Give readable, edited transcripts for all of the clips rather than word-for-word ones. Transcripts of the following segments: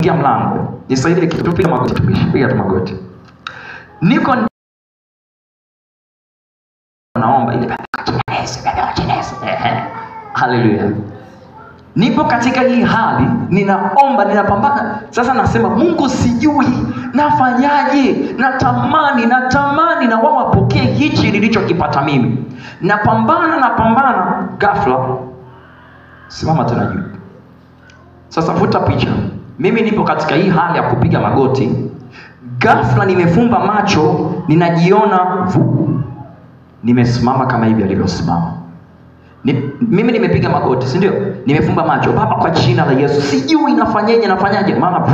ingia mlango. Nisaidie kitu, piga magoti, piga magoti. Niko naomba ile haleluya. Nipo katika hii hali, ninaomba, ninapambana. Sasa nasema Mungu, sijui nafanyaje, natamani na wao wapokee hichi nilichokipata mimi. Napambana, ghafla simama tena juu. Sasa futa picha. Mimi nipo katika hii hali ya kupiga magoti. Ghafla nimefumba macho, ninajiona nimesimama kama hivi alivyosimama. Mimi nimepiga magoti, si ndio? Nimefumba macho. Baba, kwa jina la Yesu, sijui nafanyaje. Maana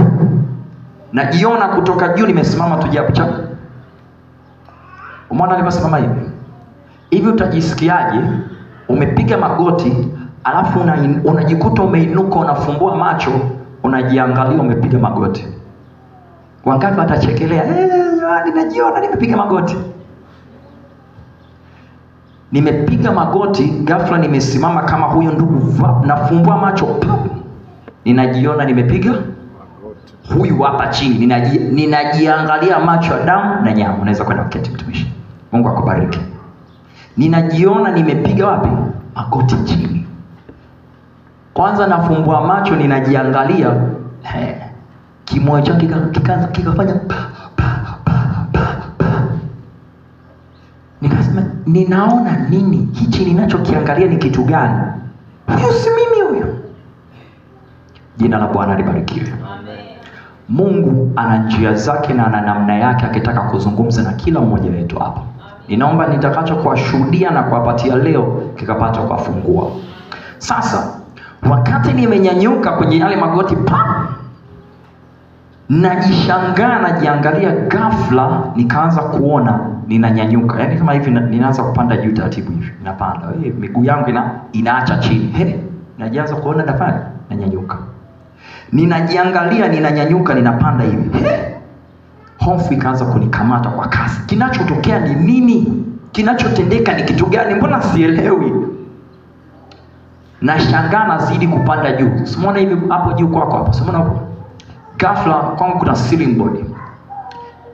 najiona kutoka juu nimesimama tu hapo chapa. Umeona niliposimama hivi? Hivi utajisikiaje umepiga magoti, alafu unajikuta umeinuka, unafumbua macho, unajiangalia umepiga magoti? Wangapi watachekelea? Ninajiona nimepiga magoti. Nimepiga magoti, ghafla nimesimama kama huyo ndugu, nafumbua macho, ninajiona nimepiga huyu hapa chini, ninajiangalia, macho ya damu na nyama. Unaweza kwenda kuketi mtumishi. Mungu akubariki. Ninajiona nimepiga wapi? Magoti chini. Kwanza nafumbua macho, ninajiangalia, kimoyo changu kikafanya nikasema, ninaona nini? Hichi ninachokiangalia ni kitu gani? Huyo si mimi huyo. Jina la Bwana libarikiwe. Amen. Mungu ana njia zake na ana namna yake akitaka kuzungumza na kila mmoja wetu hapa. Ninaomba nitakacho kuwashuhudia na kuwapatia leo kikapata kuwafungua. Sasa wakati nimenyanyuka kwenye yale magoti, najishangaa, najiangalia, ghafla nikaanza kuona ninanyanyuka. Yaani kama hivi ninaanza kupanda juu taratibu hivi. Napanda. Miguu yangu inaacha chini. Najianza kuona nanyanyuka. Ninajiangalia, ninanyanyuka, ninapanda hivi. Hofu ikaanza kunikamata kwa kasi. Kinachotokea ni nini? Kinachotendeka ni kitu gani? Mbona sielewi? Nashangaa, nazidi kupanda juu. Umeona hivi hapo juu kwako hapo? Umeona hapo? Ghafla kwangu kuna ceiling board.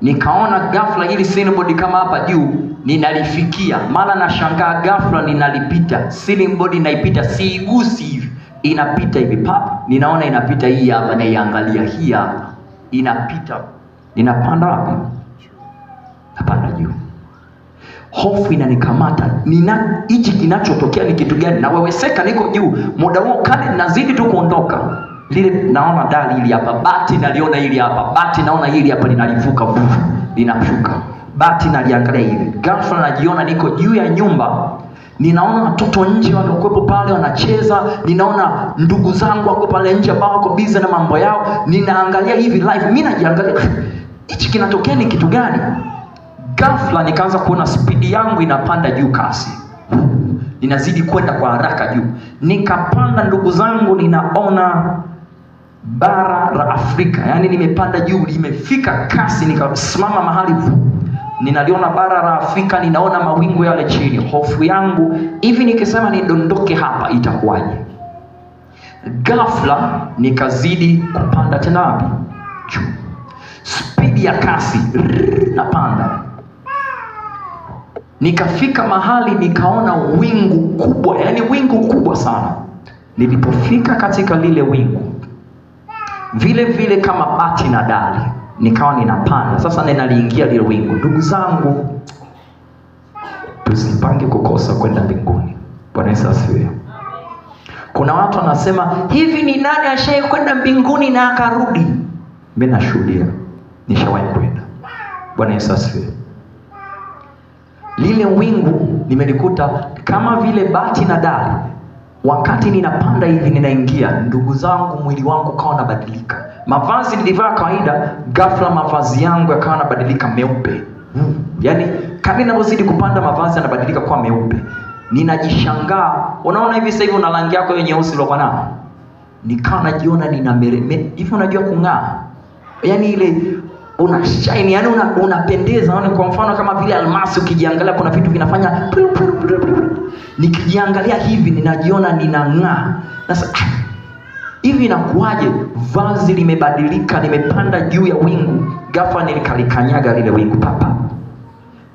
Nikaona ghafla hili ceiling board kama hapa juu ninalifikia. Mara nashangaa ghafla ninalipita. Ceiling board inaipita, siigusi hivi. Inapita hivi ninaona inapita hii hapa, na iangalia hii hapa. Inapita. Ninapanda wapi? Napanda juu. Hofu inanikamata. Hichi kinachotokea ni kitu gani? Na weweseka, niko juu. Muda huo kale nazidi tu kuondoka. Lile naona dali hili hapa, bati naliona hili hapa, bati naona hili hapa linalivuka linashuka. Bati naliangalia hivi. Ghafla najiona niko juu ya nyumba. Ninaona watoto nje waliokuepo pale wanacheza. Ninaona ndugu zangu wako pale nje ambao wako busy na mambo yao. Ninaangalia hivi live. Mimi najiangalia, hichi kinatokea ni kitu gani? Ghafla nikaanza kuona speed yangu inapanda juu kasi. Ninazidi kwenda kwa haraka juu. Nikapanda ndugu zangu, ninaona bara la Afrika. Yaani nimepanda juu, nimefika kasi, nikasimama mahali. Ninaliona bara la Afrika, ninaona mawingu yale chini. Hofu yangu, hivi nikisema nidondoke hapa itakuwaje? Ghafla nikazidi kupanda tena wapi? Juu. Speed ya kasi, napanda. Nikafika mahali nikaona wingu kubwa, yani wingu kubwa sana. Nilipofika katika lile wingu, vile kama bati na dali, nikawa ninapanda. Sasa ninaliingia lile wingu. Ndugu zangu, tusipange kukosa kwenda mbinguni. Bwana Yesu asifiwe. Kuna watu wanasema, hivi ni nani ashaye kwenda mbinguni na akarudi? Mimi nashuhudia, nishawahi kwenda. Bwana Yesu asifiwe. Lile wingu nimelikuta kama vile bati na dali. Wakati ninapanda hivi, ninaingia, ndugu zangu, mwili wangu kawa unabadilika. Mavazi nilivaa kawaida, ghafla mavazi yangu yakawa yanabadilika meupe. Yaani kadri ninavyozidi kupanda, mavazi yanabadilika kuwa meupe. Ninajishangaa. Unaona hivi sasa hivi una rangi yako yenye nyeusi uliokuwa nayo? Nikawa najiona hivi, unajua kung'aa. Yaani ile una shine, yani unapendeza. Yaani kwa mfano kama vile almasi, ukijiangalia kuna vitu vinafanya. Nikijiangalia hivi ninajiona ninang'aa. Sasa hivi inakuaje vazi limebadilika, nimepanda juu ya wingu, ghafla nikalikanyaga lile wingu papa.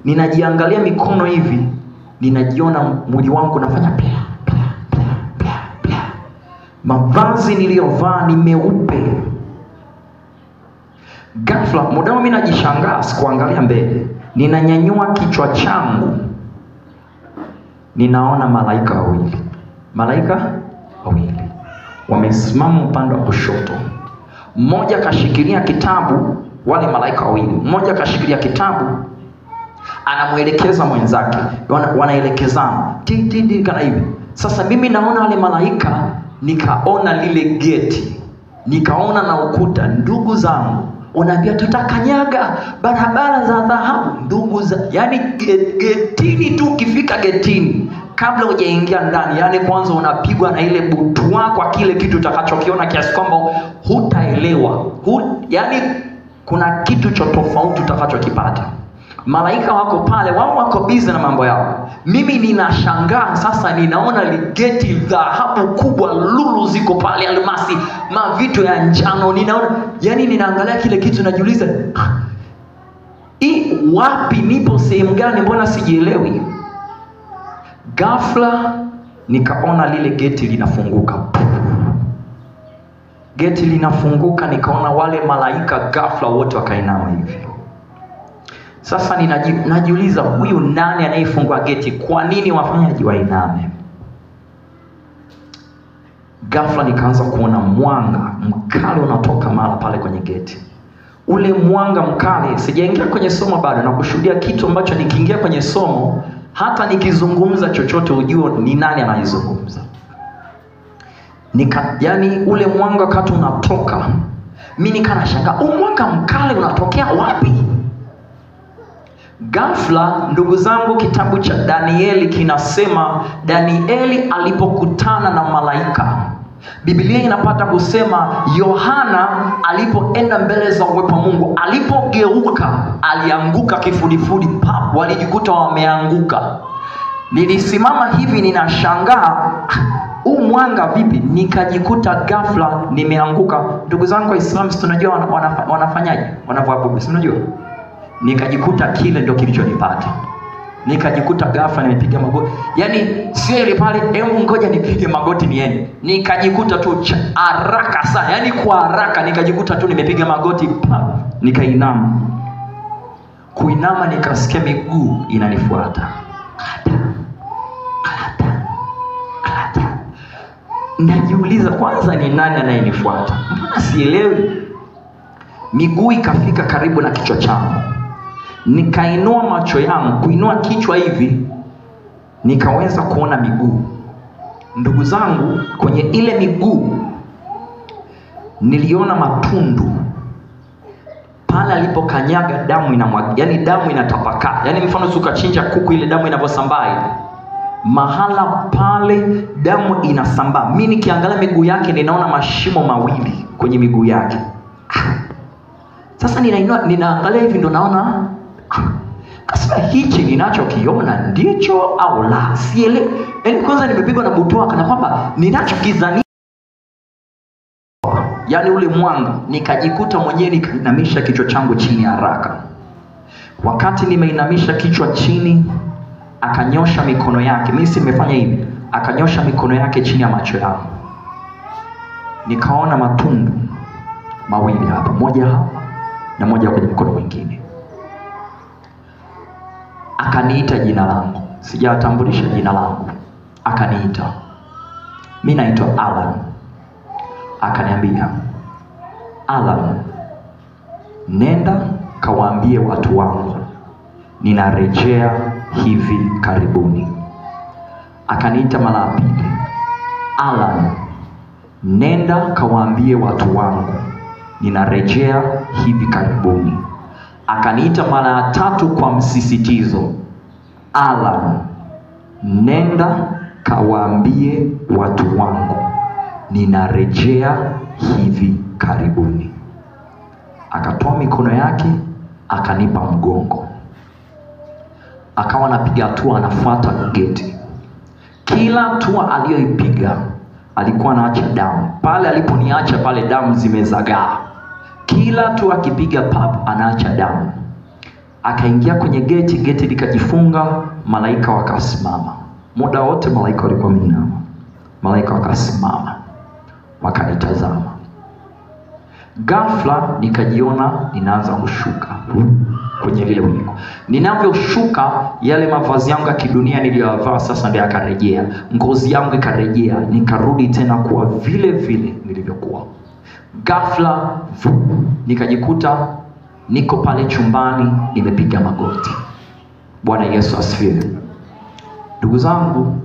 Ninajiangalia mikono hivi, ninajiona mwili wangu nafanya pia. Mavazi niliyovaa ni meupe. Ghafla muda mimi najishangaa, sikuangalia mbele. Ninanyanyua kichwa changu, ninaona malaika wawili. Malaika wawili wamesimama upande wa kushoto. Mmoja kashikilia kitabu, wale malaika wawili. Mmoja kashikilia kitabu, anamuelekeza mwenzake. Wanaelekezana. Titi kana hivi. Sasa mimi naona wale malaika, nikaona lile geti, nikaona na ukuta. Ndugu zangu, unaambia tutakanyaga barabara za dhahabu. Ndugu za, yani getini tu, ukifika getini kabla hujaingia ndani, yani kwanza unapigwa na ile butwa kwa kile kitu utakachokiona, kiasi kwamba hutaelewa. Yani kuna kitu cha tofauti utakachokipata. Malaika wako pale, wao wako busy na mambo yao. Mimi ninashangaa sasa, ninaona ligeti dhahabu kubwa, lulu ziko pale, almasi, mavito ya njano, ninaona, yani ninaangalia kile kitu najiuliza, wapi nipo, sehemu gani, mbona sijielewi? Ghafla nikaona lile geti linafunguka. Geti linafunguka, nikaona wale malaika ghafla wote wakainama hivi. Sasa najiuliza, huyu nani anayefungua geti? Kwa nini wafanyaji wainame? Ghafla nikaanza kuona mwanga mkali unatoka mara pale kwenye geti. Ule mwanga mkali, sijaingia kwenye somo bado, na kushuhudia kitu ambacho nikiingia kwenye somo, hata nikizungumza chochote ujue ni nani anayezungumza. Yani ule mwanga wakati unatoka, mimi nikanashangaa, mwanga mkali unatokea wapi? Ghafla, ndugu zangu, kitabu cha Danieli kinasema Danieli alipokutana na malaika. Biblia inapata kusema Yohana alipoenda mbele za uwepo wa Mungu, alipogeuka alianguka kifudifudi, walijikuta wameanguka. Nilisimama hivi ninashangaa, mwanga vipi? Nikajikuta ghafla nimeanguka. Ndugu zangu Waislamu, tunajua wanafanyaje? Wanavyoabudu, si unajua? Nikajikuta kile ndio kilichonipata. Nikajikuta ghafla nimepiga magoti. Yani sio ile pale, hebu ngoja nipige magoti niende. Nikajikuta tu haraka sana. Yani kwa haraka nikajikuta tu nimepiga magoti, nikainama. Kuinama nikasikia miguu inanifuata. Kalata. Najiuliza, kwanza ni nani anayenifuata? Mbona sielewi? Miguu ikafika karibu na kichwa changu. Nikainua macho yangu, kuinua kichwa hivi, nikaweza kuona miguu. Ndugu zangu, kwenye ile miguu niliona matundu. Pale alipokanyaga damu inamwaga, yani damu inatapakaa. Yani mfano ukachinja kuku, ile damu inavyosambaa, mahala pale damu inasambaa. Mimi nikiangalia miguu yake ninaona mashimo mawili kwenye miguu yake. Sasa ninaangalia hivi, ndo naona kasa hichi ninachokiona ndicho au la, sielewi. Yani kwanza nimepigwa na butwaa kana kwamba ninachokizania, yani ule mwanga. Nikajikuta mwenyewe nikainamisha kichwa changu chini haraka. Wakati nimeinamisha kichwa chini, akanyosha mikono yake. Mimi si nimefanya hivi, akanyosha mikono yake chini ya macho yangu. Nikaona matundu mawili hapa, moja hapa na moja kwenye mkono mwingine. Akaniita jina langu, sijatambulisha jina langu. Akaniita, mimi naitwa Alan. Akaniambia, Alan, nenda kawaambie watu wangu ninarejea hivi karibuni. Akaniita mara ya pili, Alan, nenda kawaambie watu wangu ninarejea hivi karibuni. Akaniita mara ya tatu kwa msisitizo, Alan, nenda kawaambie watu wangu ninarejea hivi karibuni. Akatoa mikono yake, akanipa mgongo. Akawa anapiga hatua, anafuata geti. Kila hatua aliyoipiga alikuwa anaacha damu. Pale aliponiacha pale damu zimezagaa. Kila tu akipiga pap anaacha damu. Akaingia kwenye geti likajifunga, malaika wakasimama. Muda wote malaika walikuwa wameinama. Malaika wakasimama, wakanitazama. Ghafla nikajiona ninaanza kushuka kwenye lile wingu. Ninavyoshuka, yale mavazi yangu ya kidunia niliyovaa sasa ndio yakarejea. Ngozi yangu ikarejea, nikarudi tena kuwa vile vile nilivyokuwa. Ghafla nikajikuta niko pale chumbani nimepiga magoti. Bwana Yesu asifiwe. Ndugu zangu,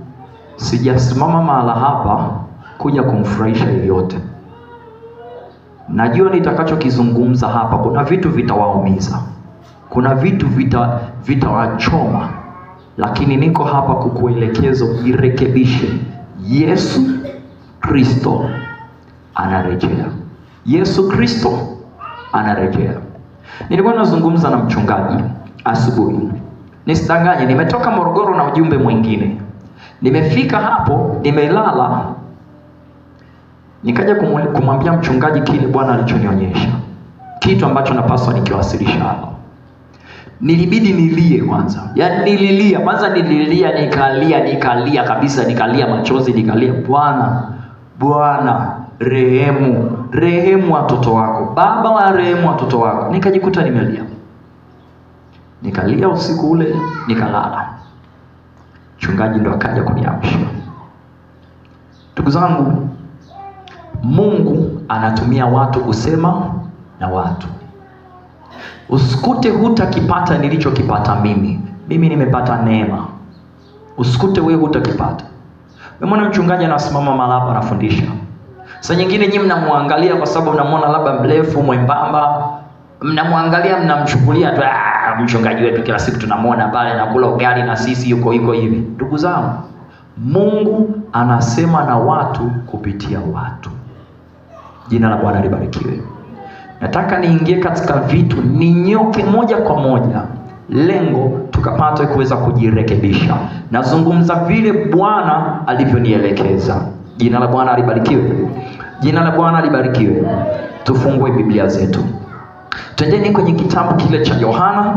sijasimama mahala hapa kuja kumfurahisha yeyote. Najua nitakachokizungumza hapa kuna vitu vitawaumiza. Kuna vitu vitawachoma. Lakini niko hapa kukuelekeza jirekebishe. Yesu Kristo anarejea. Yesu Kristo anarejea. Nilikuwa nazungumza na mchungaji asubuhi. Nisitanganye, nimetoka Morogoro na ujumbe mwingine. Nimefika hapo, nimelala. Nikaja kumwambia mchungaji kile Bwana alichonionyesha. Kitu ambacho napaswa nikiwasilisha hapa. Nilibidi nilie kwanza. Yaani nililia, kwanza nililia, nikalia kabisa, nikalia machozi, nikalia, Bwana, rehemu watoto wako. Baba wa rehemu watoto wako. Nikajikuta nimelia. Nikalia usiku ule, nikalala. Mchungaji ndo akaja kuniamsha. Ndugu zangu, Mungu anatumia watu kusema na watu. Usikute hutakipata nilichokipata mimi. Mimi nimepata neema. Usikute wewe hutakipata. Umeona mchungaji anasimama mahali hapa anafundisha. Sasa nyingine nyinyi mnamwangalia kwa sababu mnamuona labda mrefu, mwembamba. Mnamwangalia, mnamchukulia tu, mchungaji wetu kila siku tunamuona pale anakula ugali na sisi yuko hivi. Ndugu zangu, Mungu anasema na watu kupitia watu. Jina la Bwana libarikiwe. Nataka niingie katika vitu, ninyoke moja kwa moja. Lengo tukapata kuweza kujirekebisha. Nazungumza vile Bwana alivyonielekeza. Jina la Bwana libarikiwe. Jina la Bwana libarikiwe. Tufungue Biblia zetu. Twendeni kwenye kitabu kile cha Yohana,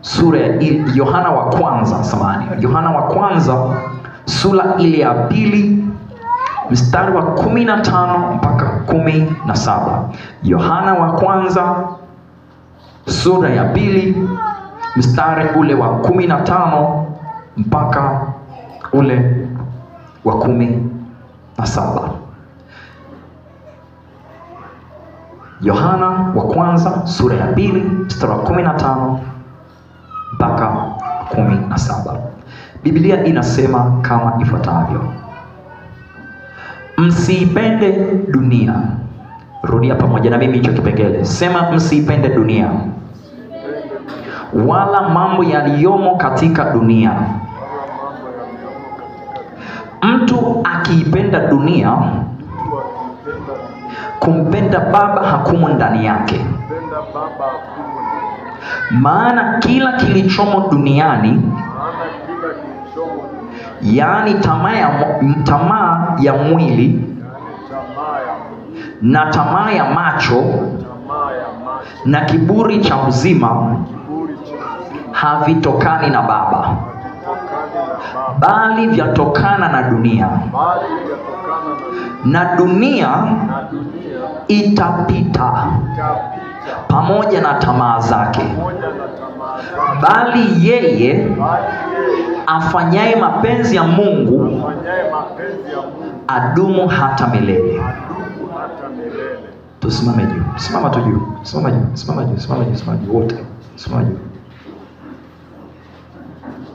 sura ya Yohana wa kwanza, sura ile ya 2, mstari wa 15 mpaka 17. Yohana wa kwanza, sura ya 2, mstari ule wa 15 mpaka ule wa 17. Yohana wa kwanza, sura ya 2, mstari wa 15 mpaka 17. Biblia inasema kama ifuatavyo. Msiipende dunia. Rudia pamoja na mimi hicho kipengele. Sema msiipende dunia, wala mambo yaliyomo katika dunia. Mtu akiipenda dunia, kumpenda Baba hakumo ndani yake. Maana kila kilichomo duniani, yaani tamaa ya mwili na tamaa ya macho na kiburi cha uzima, havitokani na Baba, bali vyatokana na dunia. Na dunia itapita pamoja na tamaa zake, bali yeye afanyaye mapenzi ya Mungu adumu hata milele. Tusimame juu. Simama tu juu. Simama juu wote. Simama juu.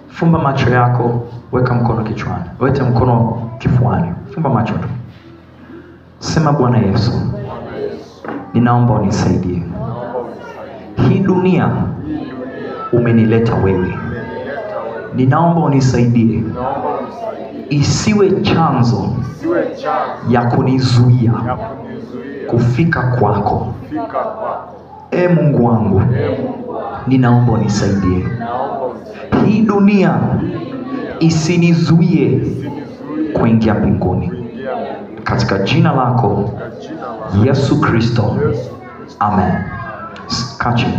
Fumba macho yako, weka mkono kichwani. Weka mkono kifuani. Fumba macho tu. Sema, Bwana Yesu, ninaomba unisaidie. Hii dunia umenileta wewe. Ninaomba unisaidie isiwe chanzo ya kunizuia kufika kwako. Mungu wangu, ninaomba unisaidie. Hii dunia isinizuie kuingia mbinguni. katika jina lako Yesu Kristo. Amen. Kachi.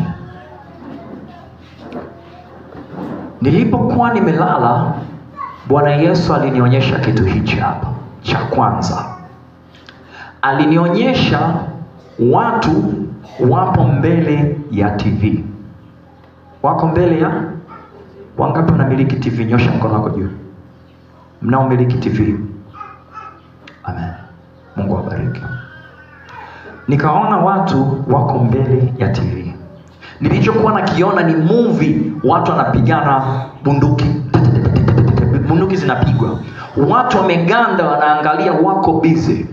Nilipokuwa nimelala, Bwana Yesu alinionyesha kitu hichi hapa. Cha kwanza, alinionyesha watu wapo mbele ya TV. Wako mbele ya? Wangapi wanamiliki TV? Nyosha mkono wako juu. Mnaomiliki TV? Amen. Mungu awabariki. Nikaona watu wako mbele ya TV. Nilichokuwa nakiona ni movie, watu wanapigana bunduki. Bunduki zinapigwa. Watu wameganda wanaangalia, wako busy.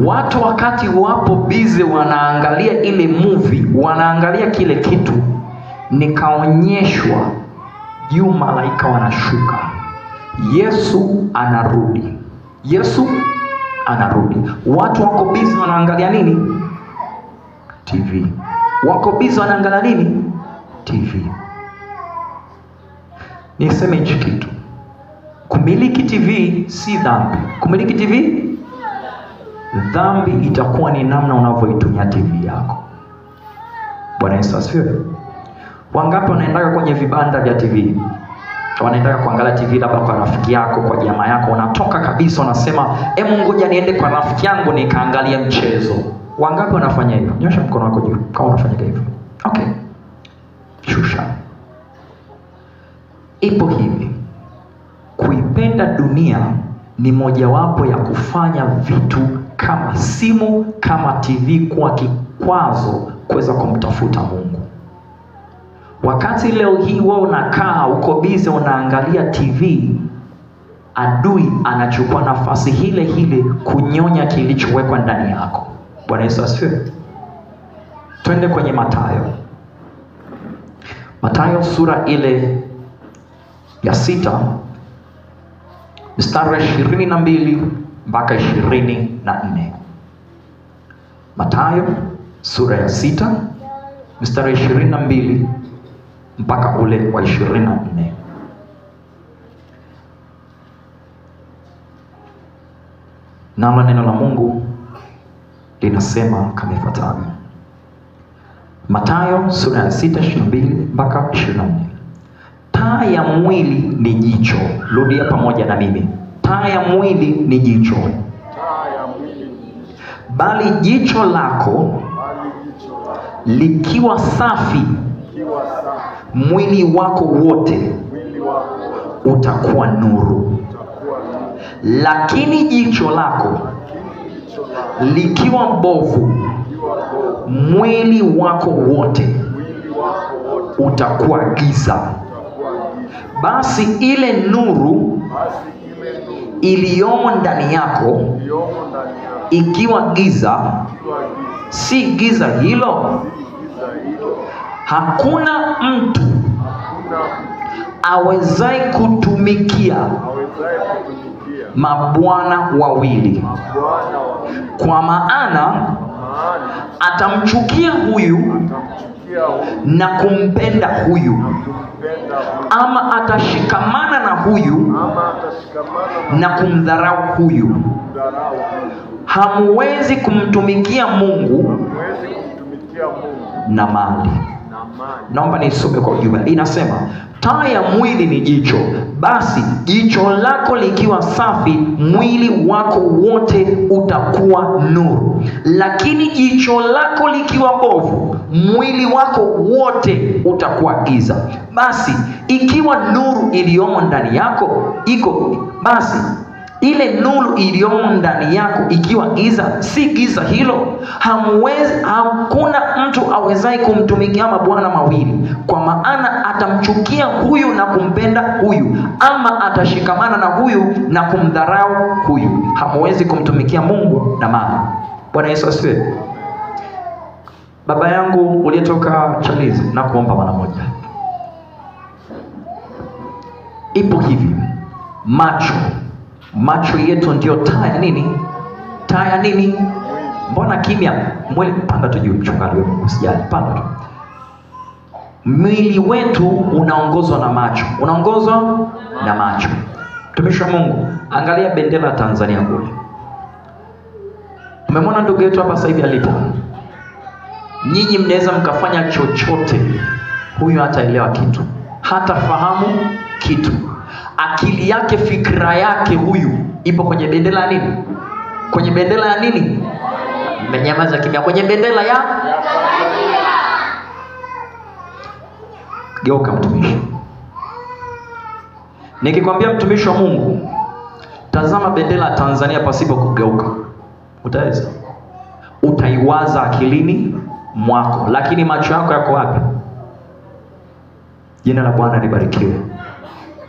Watu wakati wapo busy wanaangalia ile movie, wanaangalia kile kitu, nikaonyeshwa juu malaika wanashuka. Yesu anarudi. Yesu anarudi. Watu wako busy wanaangalia nini? TV. Wako busy wanaangalia nini? TV. Niseme hichi kitu. Kumiliki TV si dhambi. Kumiliki TV? Dhambi itakuwa ni namna unavyoitumia TV yako. Bwana Yesu asifiwe. Wangapi wanaenda kwenye vibanda vya TV? Wanaenda kuangalia TV labda kwa rafiki yako, kwa jamaa yako, unatoka kabisa unasema, ngoja niende kwa rafiki yangu nikaangalia mchezo. Wangapi wanafanya hivyo? Nyosha mkono wako juu kama unafanya hivyo. Okay. Shusha. Ipo hivi. Kuipenda dunia ni mojawapo ya kufanya vitu kama simu, kama TV kuwa kikwazo kuweza kumtafuta Mungu. Wakati leo hii wewe unakaa uko busy unaangalia TV, adui anachukua nafasi ile ile kunyonya kilichowekwa ndani yako. Bwana Yesu asifiwe. Twende kwenye Mathayo. Mathayo sura ile ya 6 mstari wa 22 mpaka 24. Mathayo sura ya 6 mstari wa 22 mpaka ule wa 24. Nalo neno la Mungu linasema kama ifuatavyo. Mathayo sura ya 6:22 mpaka 24. Taa ya mwili ni jicho. Rudia pamoja na mimi. Taa ya mwili ni jicho. Bali jicho lako likiwa safi, mwili wako wote utakuwa nuru. Lakini jicho lako likiwa mbovu, mwili wako wote utakuwa giza. Basi ile nuru iliyomo ndani yako ikiwa giza, si giza hilo, hakuna mtu awezaye kutumikia mabwana wawili, kwa maana atamchukia huyu na kumpenda huyu, ama atashikamana na huyu na kumdharau huyu. Hamuwezi kumtumikia Mungu na mali. Naomba nisome kwa ujumla. Inasema taa ya mwili ni jicho. Basi jicho lako likiwa safi, mwili wako wote utakuwa nuru. Lakini jicho lako likiwa bovu, mwili wako wote utakuwa giza. Basi ikiwa nuru iliyomo ndani yako basi ile nuru iliyomo ndani yako ikiwa giza, si giza hilo, hakuna mtu awezaye kumtumikia mabwana mawili, kwa maana atamchukia huyu na kumpenda huyu, ama atashikamana na huyu na kumdharau huyu. Hamuwezi kumtumikia Mungu na mali. Bwana Yesu asifiwe. Baba yangu uliyetoka Chalizi, na kuomba mara moja. Ipo hivi, macho yetu ndio taa ya nini? Taa ya nini? Mbona kimya? Mwili panda tu juu, mchungaji wewe, usijali, panda tu. Mwili wetu unaongozwa na macho. Unaongozwa na macho. Mtumishi wa Mungu, Angalia bendera ya Tanzania kule. Umemwona ndugu yetu hapa sasa hivi alipo? Nyinyi mnaweza mkafanya chochote, huyu hataelewa kitu, hata fahamu kitu. Akili yake, fikra yake huyu ipo kwenye bendera ya nini? Kwenye bendera ya nini? Mmenyamaza kimya. Kwenye bendera ya geuka mtumishi. Nikikwambia mtumishi wa Mungu, tazama bendera ya Tanzania pasipo kugeuka, utaweza? Utaiwaza akilini mwako, lakini macho yako yako wapi? Jina la Bwana libarikiwe.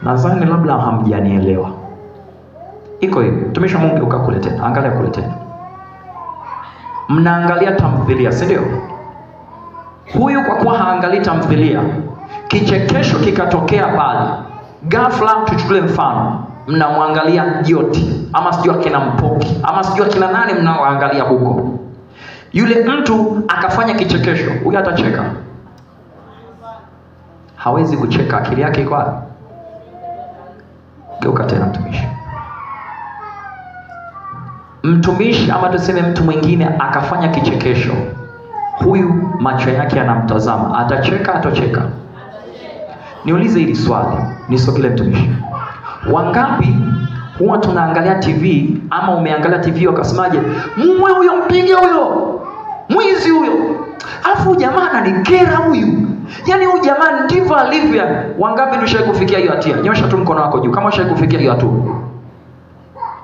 Nadhani labda hamjanielewa. Iko hivi, mtumishi wa Mungu, geuka kule tena, angalia kule tena. Mnaangalia tamthilia, si ndio? Huyu kwa kuwa haangalii tamthilia, kichekesho kikatokea pale, ghafla tuchukue mfano, mnamwangalia Joti ama sijui akina Mpoki ama sijui akina nani mnaoangalia huko. Yule mtu akafanya kichekesho, huyu atacheka? Hawezi kucheka, akili yake iko wapi? Geuka tena mtumishi. Mtumishi ama tuseme mtu mwingine akafanya kichekesho, huyu macho yake yanamtazama, atacheka atocheka? Niulize hili swali, nisogele mtumishi. Wangapi huwa tunaangalia TV ama umeangalia TV wakasemaje, muwe huyo, mpige huyo, mwizi huyo, afu jamaa ananikera huyu, yaani huyu jamaa ndivyo alivyo. Wangapi ndio kufikia hiyo hatia? Nyosha tu mkono wako juu kama kufikia hiyo hatua.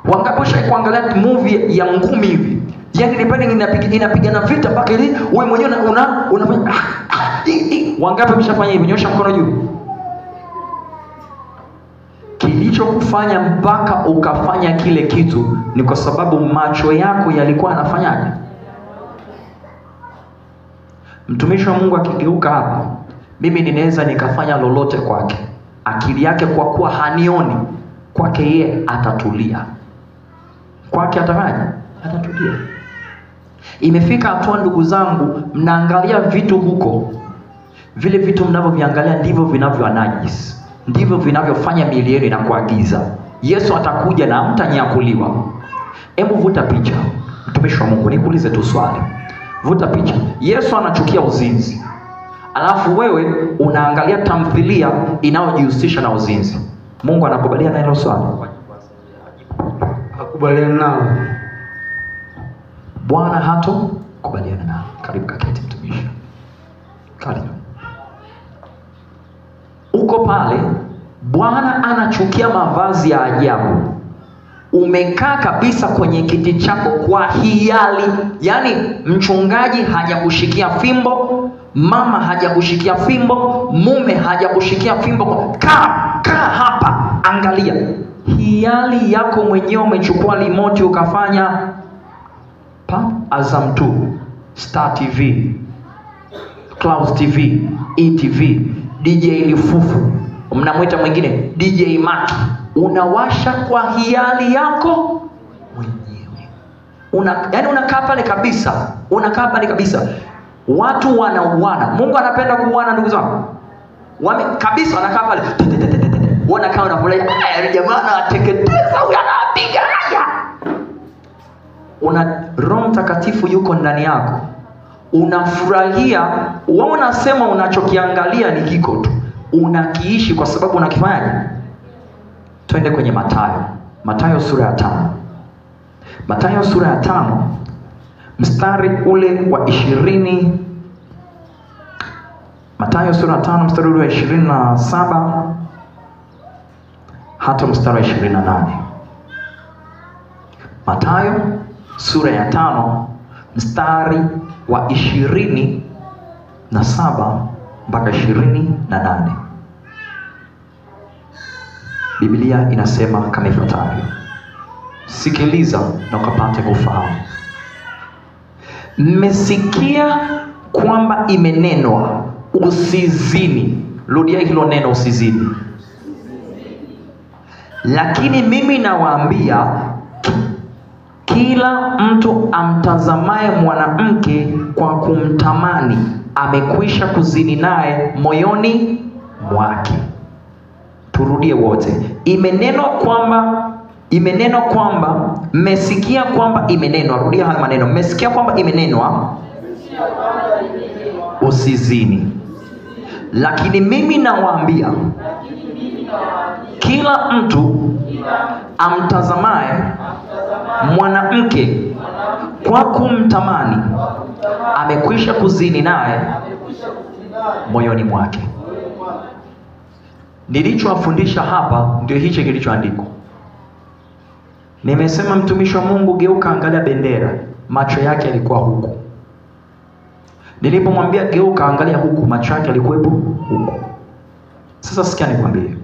Wangapi kuangalia movie ya ngumi hivi, yaani inapigana vita mpaka ili wewe mwenyewe unafanya wangapi mshafanya hivi? Nyosha mkono juu. Kilichokufanya mpaka ukafanya kile kitu ni kwa sababu macho yako yalikuwa yanafanyaje? Mtumishi wa Mungu akigeuka hapa, mimi ninaweza nikafanya lolote kwake. Akili yake kwa kuwa hanioni, kwake yeye atatulia. Kwake atafanya? Atatulia. Imefika hatua ndugu zangu, mnaangalia vitu huko, vile vitu mnavyoviangalia ndivyo vinavyoanajisi, ndivyo vinavyofanya miili yenu inakuagiza. Yesu atakuja na mtanyakuliwa. Hebu vuta picha, mtumishi wa Mungu, nikuulize tu swali. Vuta picha. Yesu anachukia uzinzi, alafu wewe unaangalia tamthilia inayojihusisha na uzinzi. Mungu anakubaliana na hilo swali? Hakubaliana nalo. Bwana hato kubaliana nalo. Karibu kaketi mtumishi. Karibu. Uko pale, Bwana anachukia mavazi ya ajabu. Umekaa kabisa kwenye kiti chako kwa hiari, yaani mchungaji hajakushikia fimbo, mama hajakushikia fimbo, mume hajakushikia fimbo. Kaa hapa, angalia. Hiari yako mwenyewe umechukua remote ukafanya Azam 2, Star TV, Clouds TV, ETV, DJ Lifufu, mnamwita mwingine DJ Maki. Unawasha kwa hiari yako mwenyewe. Yaani unakaa pale kabisa. Unakaa pale kabisa. Watu wanauana. Mungu anapenda kuuana ndugu zangu. Kabisa wanakaa pale. Wanakaa wanafurahi. Jamaa anateketeza, huyu anapiga haya. Roho Mtakatifu yuko ndani yako. Unafurahia, wewe unasema unachokiangalia ni kiko tu. Unakiishi kwa sababu unakifanyaje? Twende kwenye Mathayo sura ya 5. Mathayo sura ya 5 mstari ule wa 20. Mathayo sura ya 5 mstari ule wa 27 hata mstari wa 28. Mathayo sura ya 5 mstari wa 27 mpaka 28. Biblia inasema kama ifuatavyo. Sikiliza na ukapate kufahamu. Mmesikia kwamba imenenwa usizini. Rudia hilo neno, usizini. Lakini mimi nawaambia, kila mtu amtazamaye mwanamke kwa kumtamani amekwisha kuzini naye moyoni mwake. Turudie wote. Imenenwa kwamba Imenenwa kwamba, mmesikia kwamba imenenwa. Rudia haya maneno. Mmesikia kwamba imenenwa, usizini. Lakini mimi nawaambia, kila mtu amtazamaye mwanamke kwa kumtamani amekwisha kuzini naye moyoni mwake. Nilichowafundisha hapa ndio hicho kilichoandikwa. Nimesema mtumishi wa Mungu, geuka angalia bendera. Macho yake yalikuwa huku. Nilipomwambia geuka angalia huku, macho yake yalikuwepo huku. Sasa sikia nikwambie.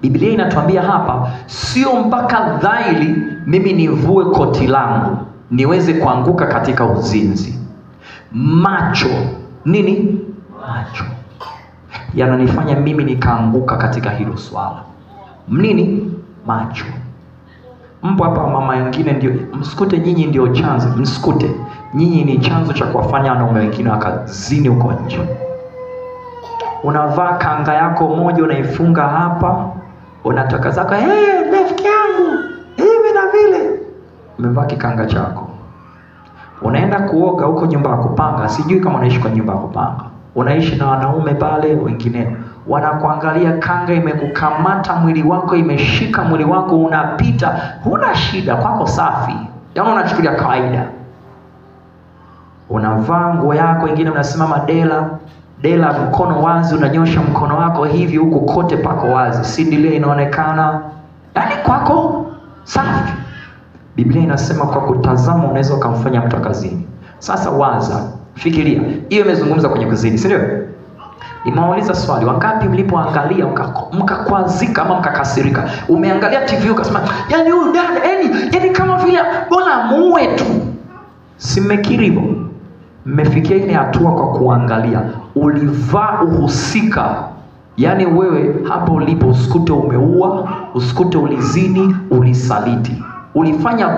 Biblia inatuambia hapa, sio mpaka dhahiri mimi nivue koti langu niweze kuanguka katika uzinzi. Macho nini? Macho yananifanya mimi nikaanguka katika hilo swala. Nini? Macho. Mpo hapa mama wengine ndio, msikute nyinyi ndio chanzo, msikute nyinyi ni chanzo cha kuwafanya wanaume wengine wakazini huko nje. Unavaa kanga yako moja unaifunga hapa, unatoka zako rafiki yangu hivi na vile, umevaa kikanga chako. Unaenda kuoga huko nyumba ya kupanga, sijui kama unaishi kwa nyumba ya kupanga. Unaishi na wanaume pale wengine, wanakuangalia, kanga imekukamata mwili wako, imeshika mwili wako, unapita, huna shida, kwako safi. Yaani unachukulia kawaida. Unavaa nguo yako, wengine unasimama dela mkono wazi, unanyosha mkono wako hivi huko kote pako wazi, sindile inaonekana. Yaani kwako safi. Biblia inasema kwa kutazama unaweza kumfanya mtu kazini. Sasa waza, fikiria, hiyo imezungumza kwenye kuzini, si ndio? Nimeuliza swali, wangapi mlipoangalia mkakwazika ama mkakasirika? Umeangalia TV ukasema, yaani huyu dada, yaani kama vile bora muue tu. Simekiri hivyo. Mmefikia ile hatua kwa kuangalia, ulivaa uhusika. Yaani wewe hapo ulipo usikute umeua, usikute ulizini, ulisaliti. Ulifanya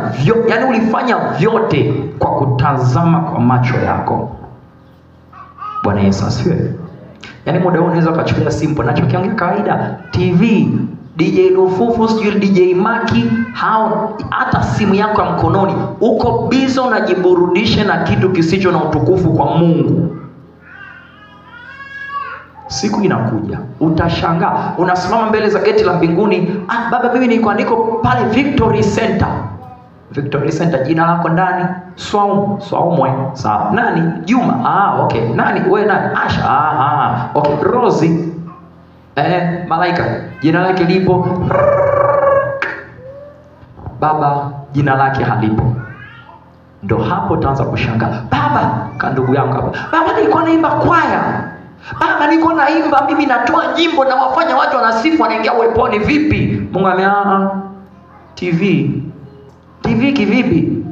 vyote kwa kutazama kwa macho yako. Bwana Yesu asifiwe. Yaani muda huu unaweza kuchukulia simple, nachokiongea kawaida, TV, DJ Lufufu, sijui DJ Maki, hata simu yako ya mkononi, uko busy unajiburudisha na kitu kisicho na utukufu kwa Mungu. Siku inakuja utashangaa, unasimama mbele za geti la mbinguni, baba mimi niko pale Victory Center. Victory Center, jina lako ndani? Swaumwe. Sawa. Nani? Juma. Okay. Nani? Wewe nani? Asha. Okay. Rosie. Malaika. Jina lake lipo? Baba, jina lake halipo. Ndo hapo utaanza kushangaa. Baba, ndugu yangu hapa. Baba, nilikuwa naimba kwaya. Baba, nilikuwa naimba, mimi natoa nyimbo na wafanya watu wanasifu, wanaingia uweponi. Vipi? Mungu TV kivipi?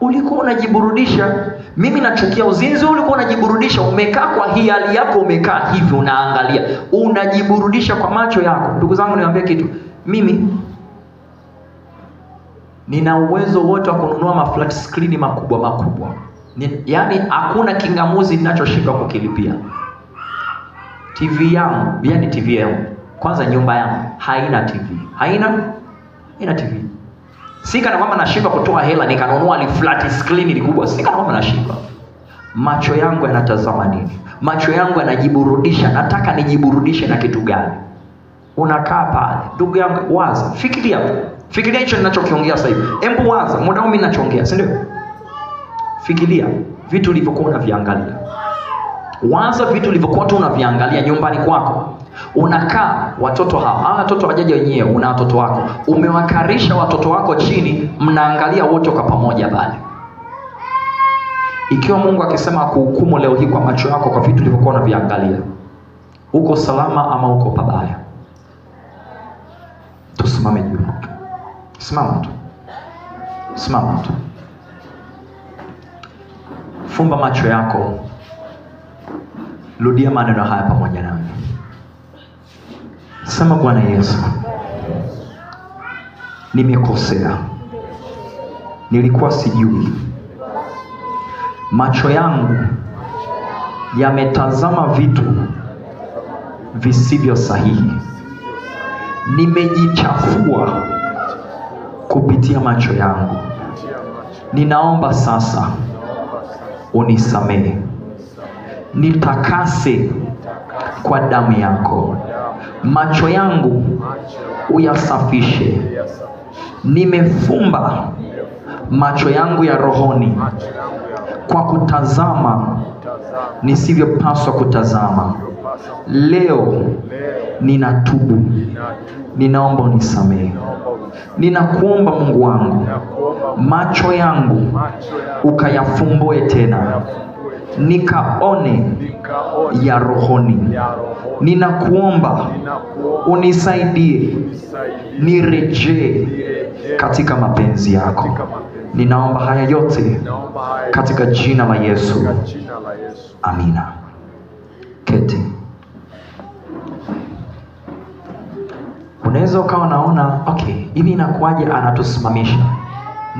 Ulikuwa unajiburudisha. Mimi nachukia uzinzi, ulikuwa unajiburudisha. Umekaa kwa hii hali yako, umekaa hivi unaangalia, unajiburudisha kwa macho yako. Ndugu zangu, niwaambie kitu, mimi nina uwezo wote wa kununua maflat screen makubwa. Yaani hakuna kingamuzi ninachoshindwa kukilipia. TV yangu, kwanza nyumba yangu haina TV. Haina TV. Sika na kwamba nashindwa kutoa hela nikanunua flat screen kubwa. Sika na kwamba nashindwa. Macho yangu yanatazama nini? Macho yangu yanajiburudisha. Nataka nijiburudishe na kitu gani? Unakaa pale, ndugu yangu, waza, fikiria hicho ninachokiongea sasa hivi. Hebu waza, muda mimi ninachoongea, si ndio? Fikiria vitu ulivyokuwa unaviangalia. Waza vitu ulivyokuwa tu unaviangalia nyumbani kwako. Unakaa, watoto hawa watoto wajaje wenyewe, una watoto wako, umewakarisha watoto wako chini, mnaangalia wote kwa pamoja pale. Ikiwa Mungu akisema kuhukumu leo hii kwa macho yako kwa vitu ulivyokuwa unaviangalia, uko salama ama uko pabaya? Tusimame juu. Simama tu. Fumba macho yako. Rudia maneno haya pamoja nami. Sema, Bwana Yesu, nimekosea. Nilikuwa sijui. Macho yangu yametazama vitu visivyo sahihi. Nimejichafua kupitia macho yangu. Ninaomba sasa unisamehe, nitakase kwa damu yako, macho yangu uyasafishe. Nimefumba macho yangu ya rohoni kwa kutazama nisivyopaswa kutazama. Leo ninatubu, ninaomba unisamehe. Ninakuomba Mungu wangu, macho yangu ukayafumbue tena, nikaone ya rohoni. Ninakuomba unisaidie nirejee katika mapenzi yako. Ninaomba haya yote katika jina la Yesu. Amina. Keti. Unaweza ukawa naona, okay, hivi inakuwaje anatusimamisha?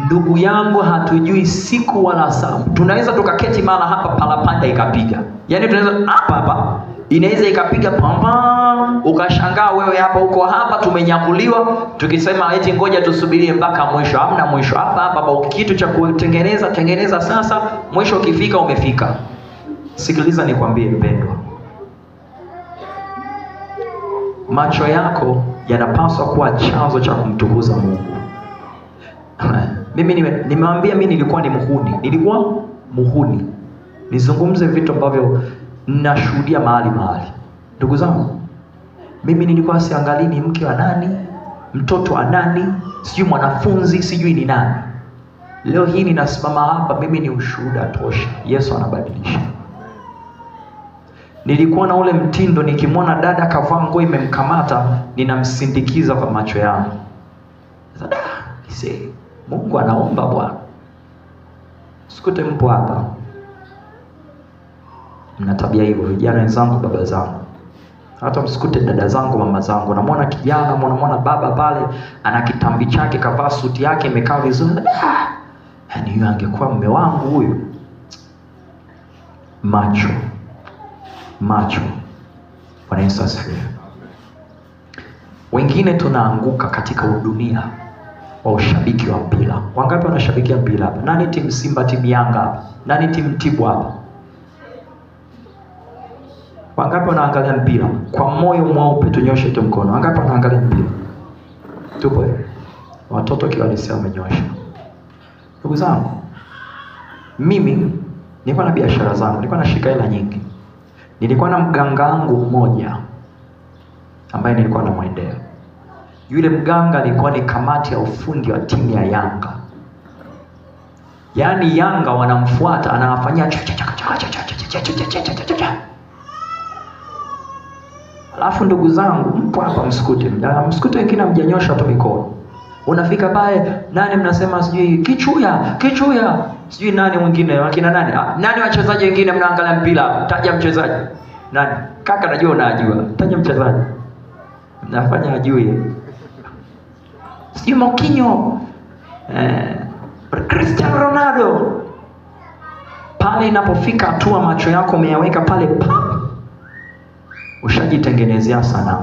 Ndugu yangu, hatujui siku wala saa. Tunaweza tukaketi mara hapa parapanda ikapiga. Yaani tunaweza hapa inaweza ikapiga pamba, ukashangaa wewe hapa uko hapa tumenyakuliwa, tukisema eti ngoja tusubirie mpaka mwisho. Hamna mwisho. Hapa kitu cha kutengeneza sasa, mwisho ukifika umefika. Sikiliza nikwambie mpendwa, macho yako yanapaswa kuwa chanzo cha kumtukuza Mungu. Mimi nimewambia mimi nilikuwa muhuni. Nizungumze vitu ambavyo nashuhudia mahali. Ndugu zangu, mimi nilikuwa siangalii ni mke wa nani, mtoto wa nani, sijui mwanafunzi, sijui ni nani. Leo hii ninasimama hapa, mimi ni ushuhuda tosha. Yesu anabadilisha. Nilikuwa na ule mtindo, nikimwona dada kavaa nguo imemkamata, ninamsindikiza kwa macho yangu. Sasa Mungu anaomba Bwana. Sikute mpo hapa mna tabia hivyo, vijana wenzangu, baba zangu. Hata msikute dada zangu, mama zangu. Namwona kijana, mwana baba pale ana kitambi chake, kavaa suti yake imekaa vizuri. Yaani huyu angekuwa mume wangu huyu. Macho. Bwana Yesu asifiwe. Wengine tunaanguka katika udunia wa ushabiki wa mpira. Wangapi wanashabikia mpira hapa? Nani timu Simba, timu Yanga hapa? Nani timu Tibu hapa? Wangapi wanaangalia mpira kwa moyo mweupe? Tunyoshe tu mkono. Wangapi wanaangalia mpira? Tupo. Watoto kiwalisia wamenyosha. Ndugu zangu, mimi nilikuwa na biashara zangu, nilikuwa nashika hela nyingi. Nilikuwa na mganga wangu mmoja ambaye nilikuwa namwendea. Yule mganga alikuwa ni kamati ya ufundi wa timu ya Yanga. Yaani Yanga wanamfuata, anawafanyia Alafu ndugu zangu, mpo hapa msikute wengine hamjanyosha tu mikono. Unafika pale, nani mnasema sijui kichuya, sijui nani mwingine, wakina nani? Nani wachezaji wengine mnaangalia mpira? Taja mchezaji. Nani? Kaka najua unajua. Taja mchezaji. Mnafanya ajue. Sijui Mokinyo. Cristiano Ronaldo. Pale inapofika hatua macho yako umeyaweka pale, ushajitengenezea sana.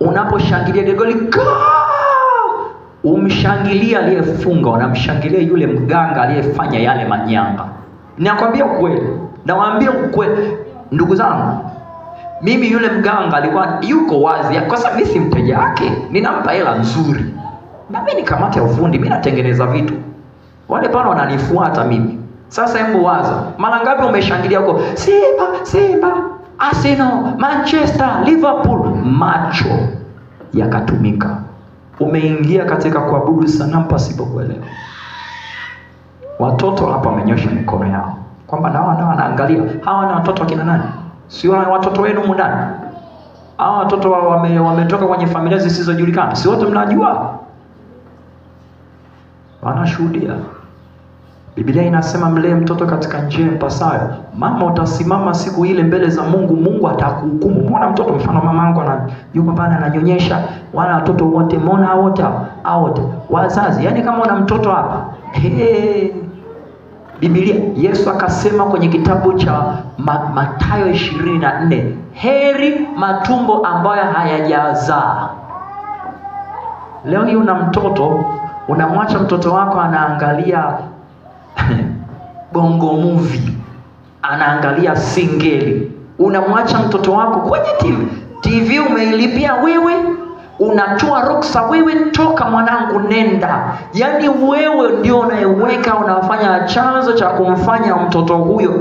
Unaposhangilia ile goli, umshangilia aliyefunga, unamshangilia yule mganga aliyefanya yale manyanga. Nakwambia ukweli, nawaambia ukweli ndugu zangu, mimi yule mganga alikuwa yuko wazi, kwa sababu mimi si mteja wake, ninampa hela nzuri. Na mimi ni kamati ya ufundi, mimi natengeneza vitu. Wale pale wananifuata mimi. Sasa hebu waza, mara ngapi umeshangilia huko Simba, Arsenal, Manchester, Liverpool, macho yakatumika. Umeingia katika kuabudu sanamu pasipo kuelewa. Watoto hapa wamenyosha mikono yao kwamba na wanaangalia. Hawa na watoto kina nani? Si watoto wenu ndani? Hawa watoto wametoka kwenye familia zisizojulikana. Si wote mnajua? Wanashuhudia. Biblia inasema mlee mtoto katika njia impasayo. Mama, utasimama siku ile mbele za Mungu, Mungu atakuhukumu. Muona mtoto, mfano mamangu yuko pale ananyonyesha, wala watoto wote, muona wote wazazi. Yaani kama una mtoto hapa, Biblia, Yesu akasema kwenye kitabu cha Mathayo 24, heri matumbo ambayo hayajazaa. Leo hii una mtoto, unamwacha mtoto wako anaangalia bongo movie, anaangalia singeli. Unamwacha mtoto wako kwenye TV umeilipia wewe, unatoa ruksa wewe, toka mwanangu nenda. Yaani wewe ndio unayeweka, unafanya chanzo cha kumfanya mtoto huyo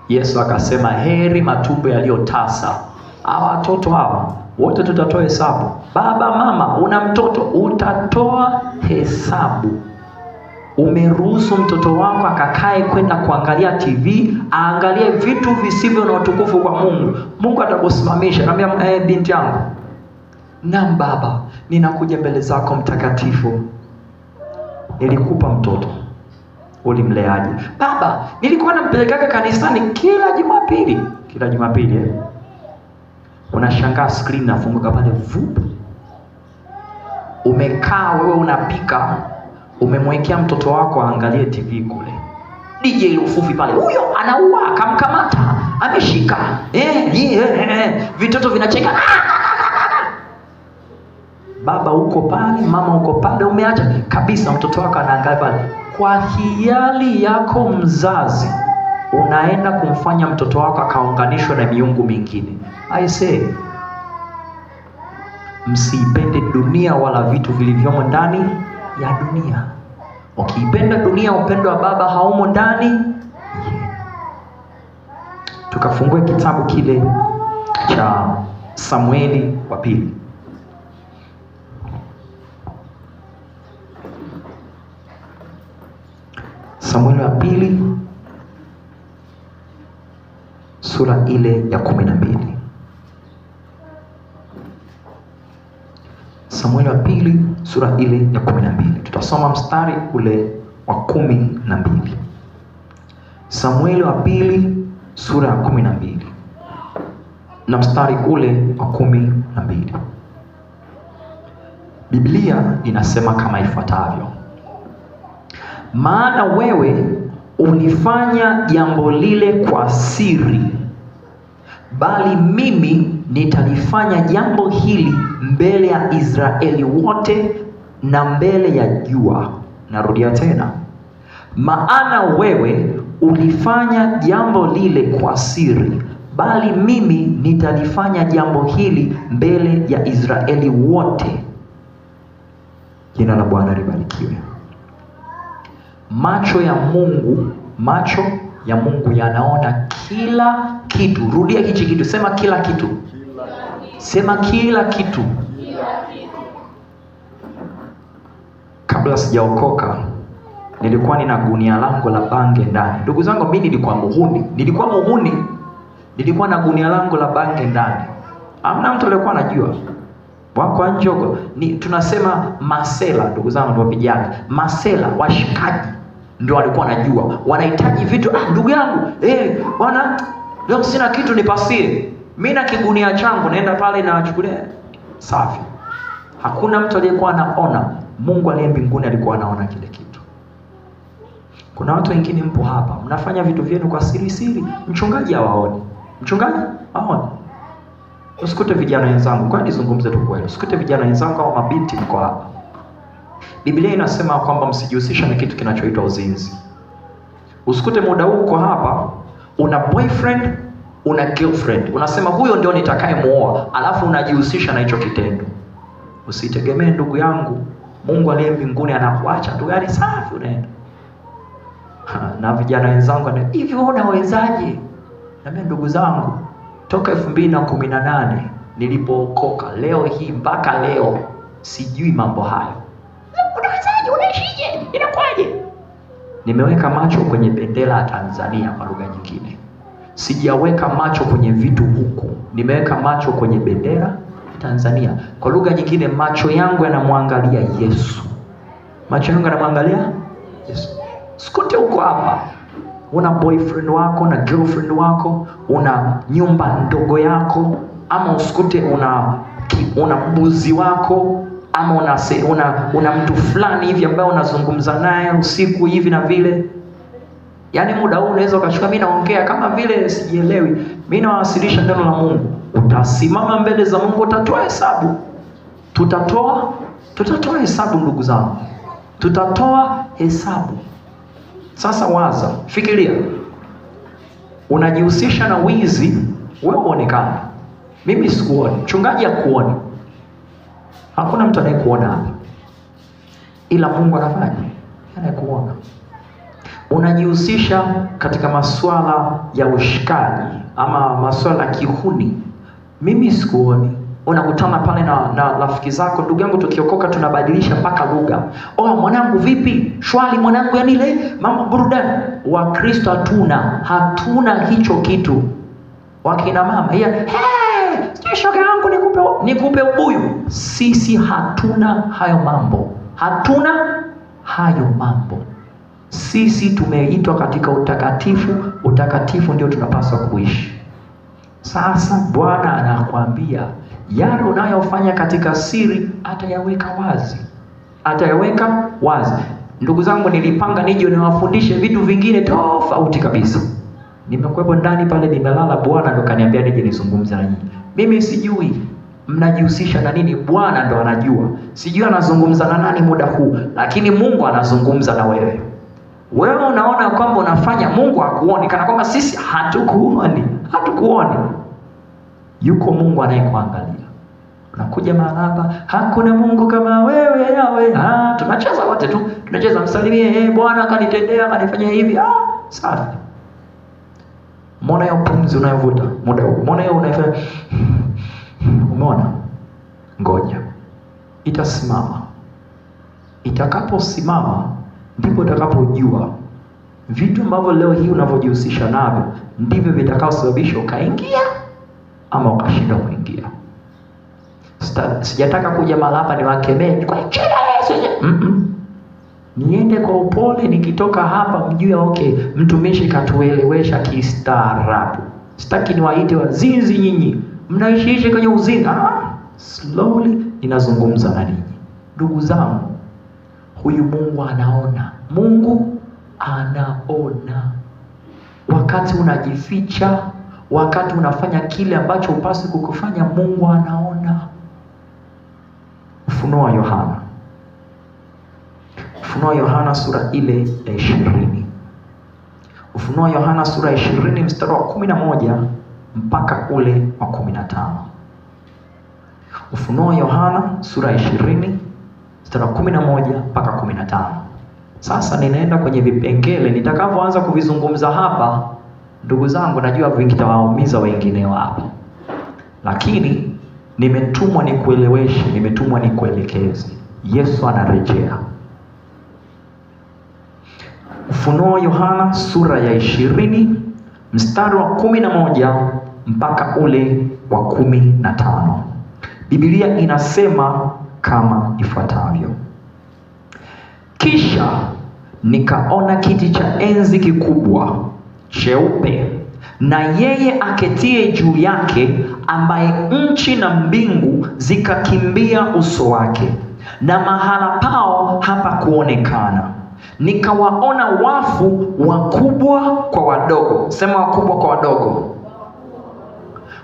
Yesu akasema heri matumbo yaliyotasa. Hawa watoto hawa wote tutatoa hesabu. Baba, mama, una mtoto, utatoa hesabu. Umeruhusu mtoto wako akakae kwenda kuangalia TV, aangalie vitu visivyo na utukufu kwa Mungu. Mungu atakusimamisha. Naambia binti yangu, naam baba, ninakuja mbele zako mtakatifu. Nilikupa mtoto, ulimleaje? Baba, nilikuwa nampeleka kanisani kila Jumapili. Unashangaa screen nafunguka pale vup. Umekaa wewe unapika, umemwekea mtoto wako aangalie TV kule. DJ Lufufi pale, huyo anaua, kamkamata, ameshika. Vitoto vinacheka. Baba uko pale, mama uko pale, umeacha kabisa mtoto wako anaangalia pale. Kwa hiari yako mzazi, unaenda kumfanya mtoto wako akaunganishwa na miungu mingine. I say, msiipende dunia wala vitu vilivyomo ndani ya dunia. Ukiipenda dunia, upendo wa Baba haumo ndani. Tukafungue kitabu kile cha Samueli wa pili. Samueli wa pili sura ile ya 12. Samueli wa pili sura ile ya 12. Tutasoma mstari ule wa 12. Samueli wa pili sura ya 12 na mstari ule wa 12. Biblia inasema kama ifuatavyo: maana wewe ulifanya jambo lile kwa siri, bali mimi nitalifanya jambo hili mbele ya Israeli wote na mbele ya jua. Narudia tena, maana wewe ulifanya jambo lile kwa siri, bali mimi nitalifanya jambo hili mbele ya Israeli wote. Jina la Bwana libarikiwe. Macho ya Mungu yanaona kila kitu. Rudia hichi kitu, sema kila kitu. Sema kila kitu. Kabla sijaokoka, nilikuwa nina gunia langu la bange ndani. Ndugu zangu, mimi nilikuwa muhuni. Nilikuwa na gunia langu la bange ndani. Hamna mtu aliyekuwa anajua. Wako nje huko, tunasema masela, ndugu zangu, ndio vijana. Masela, washikaji ndio walikuwa wanajua. Wanahitaji vitu, ndugu yangu, bwana, leo sina kitu nipasie. Mimi na kigunia changu naenda pale na nachukulia. Safi. Hakuna mtu aliyekuwa anaona. Mungu aliye mbinguni alikuwa anaona kile kitu. Kuna watu wengine mpo hapa, mnafanya vitu vyenu kwa siri. Mchungaji hawaoni. Mchungaji haoni. Usikute vijana wenzangu, kwa nizungumze tu kweli. Usikute vijana wenzangu au mabinti mko hapa. Biblia inasema kwamba msijihusisha na kitu kinachoitwa uzinzi. Usikute muda huu uko hapa, una boyfriend, una girlfriend. Unasema huyo ndio nitakayemuoa, alafu unajihusisha na hicho kitendo. Usitegemee ndugu yangu, Mungu aliye mbinguni anakuacha tu gari safi unaenda. Na vijana wenzangu hivi unawezaje? Na mimi ndugu zangu, toka 2018 nilipookoka, leo hii mpaka leo sijui mambo hayo. Unawezaje? Unaishije? Inakwaje? Nimeweka macho kwenye bendera ya Tanzania kwa lugha nyingine. Sijaweka macho kwenye vitu huku. Nimeweka macho kwenye bendera ya Tanzania. Kwa lugha nyingine, macho yangu yanamwangalia Yesu. Macho yangu yanamwangalia Yesu. Sikute huko hapa, una boyfriend wako na girlfriend wako, una nyumba ndogo yako, ama usikute una mbuzi wako, ama una mtu fulani hivi ambaye unazungumza naye usiku hivi na vile. Yaani muda huu unaweza ukachukua, mimi naongea kama vile sijielewi. Mimi nawasilisha neno la Mungu. utasimama mbele za Mungu, utatoa hesabu. Tutatoa hesabu ndugu zangu, tutatoa hesabu. Sasa waza, fikiria, unajihusisha na wizi, wewe uonekane. Mimi sikuoni, mchungaji hakuoni, hakuna mtu anayekuona hapa, ila Mungu anafanya, anayekuona. Unajihusisha katika masuala ya ushikaji ama masuala ya kihuni, mimi sikuoni. Unakutana pale na rafiki zako, ndugu yangu, tukiokoka tunabadilisha mpaka lugha. Oh mwanangu vipi? Shwari mwanangu, yani ile mama burudani. Wa Kristo hatuna hicho kitu. Wakina mama, shoga yangu nikupe ubuyu. Sisi hatuna hayo mambo. Hatuna hayo mambo. Sisi tumeitwa katika utakatifu. Utakatifu ndio tunapaswa kuishi. Sasa Bwana anakuambia yale unayofanya katika siri atayaweka wazi. Atayaweka wazi. Ndugu zangu, nilipanga nije niwafundishe vitu vingine tofauti kabisa. Nimekuwepo ndani pale nimelala, Bwana ndo kaniambia nije nizungumze na nyinyi. Mimi sijui mnajihusisha na nini, Bwana ndo anajua. Sijui anazungumza na nani muda huu, lakini Mungu anazungumza na wewe. Wewe unaona kwamba unafanya, Mungu hakuoni, kana kwamba sisi hatukuoni. Yuko Mungu anayekuangalia. Unakuja mahali hapa, hakuna Mungu kama wewe Yawe. Tunacheza wote tu, tunacheza msalimie, Bwana kanitendea, kanifanyia hivi. Safi. Mbona hiyo pumzi unayovuta muda huu? Mbona hiyo unaifanya? Umeona? Ngoja. Itasimama. Itakaposimama ndipo utakapojua vitu ambavyo leo hii unavyojihusisha navyo ndivyo vitakaosababisha ukaingia ama ukashinda kuingia. Sijataka kuja mahali hapa niwakemee kwa jina la Yesu. Niende kwa upole, nikitoka hapa mjue okay, mtumishi katuelewesha kistaarabu. Sitaki niwaite wazinzi nyinyi, mnaishiishi kwenye uzinga. Slowly ninazungumza na ninyi. Ndugu zangu, huyu Mungu anaona. Mungu anaona. Wakati unajificha, wakati unafanya kile ambacho hupaswi kukufanya, Mungu anaona. Ufunuo wa Yohana. Ufunuo wa Yohana sura ile ya 20. Ufunuo wa Yohana sura ya 20 mstari wa 11 mpaka ule wa 15. Ufunuo wa Yohana sura ya 20 mstari wa 11 mpaka 15. Sasa ninaenda kwenye vipengele, nitakavyoanza kuvizungumza hapa, ndugu zangu, najua vikitawaumiza wengine hapa. Lakini nimetumwa nikueleweshe, nimetumwa nikuelekeze. Yesu anarejea. Ufunuo Yohana sura ya 20 mstari wa 11 mpaka ule wa 15. Biblia inasema kama ifuatavyo: kisha nikaona kiti cha enzi kikubwa cheupe, na yeye aketie juu yake, ambaye nchi na mbingu zikakimbia uso wake, na mahala pao hapa kuonekana. Nikawaona wafu wakubwa kwa wadogo. Sema wakubwa kwa wadogo.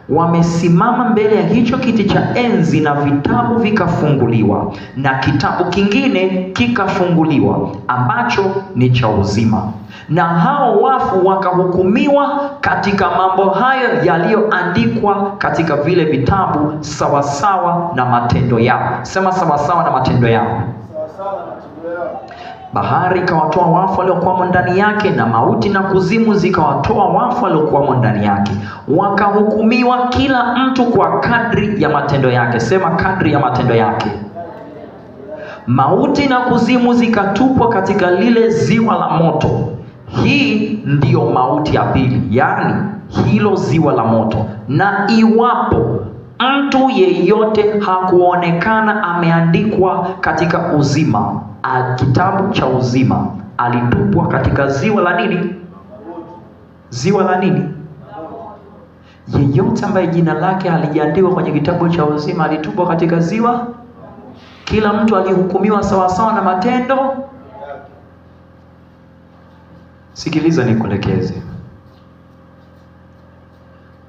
Wamesimama mbele ya hicho kiti cha enzi, na vitabu vikafunguliwa, na kitabu kingine kikafunguliwa ambacho ni cha uzima. Na hao wafu wakahukumiwa katika mambo hayo yaliyoandikwa katika vile vitabu, sawasawa na matendo yao. Sema sawasawa na matendo yao. Bahari ikawatoa wafu waliokuwamo ndani yake, na mauti na kuzimu zikawatoa wafu waliokuwamo ndani yake. Wakahukumiwa kila mtu kwa kadri ya matendo yake. Sema kadri ya matendo yake. Mauti na kuzimu zikatupwa katika lile ziwa la moto. Hii ndiyo mauti ya pili, yaani hilo ziwa la moto. Na iwapo mtu yeyote hakuonekana ameandikwa katika uzima, kitabu cha uzima, alitupwa katika ziwa la nini? Ziwa la nini? Yeyote ambaye jina lake halijaandikwa kwenye kitabu cha uzima alitupwa katika ziwa. Kila mtu alihukumiwa sawasawa na matendo. Sikiliza nikuelekeze.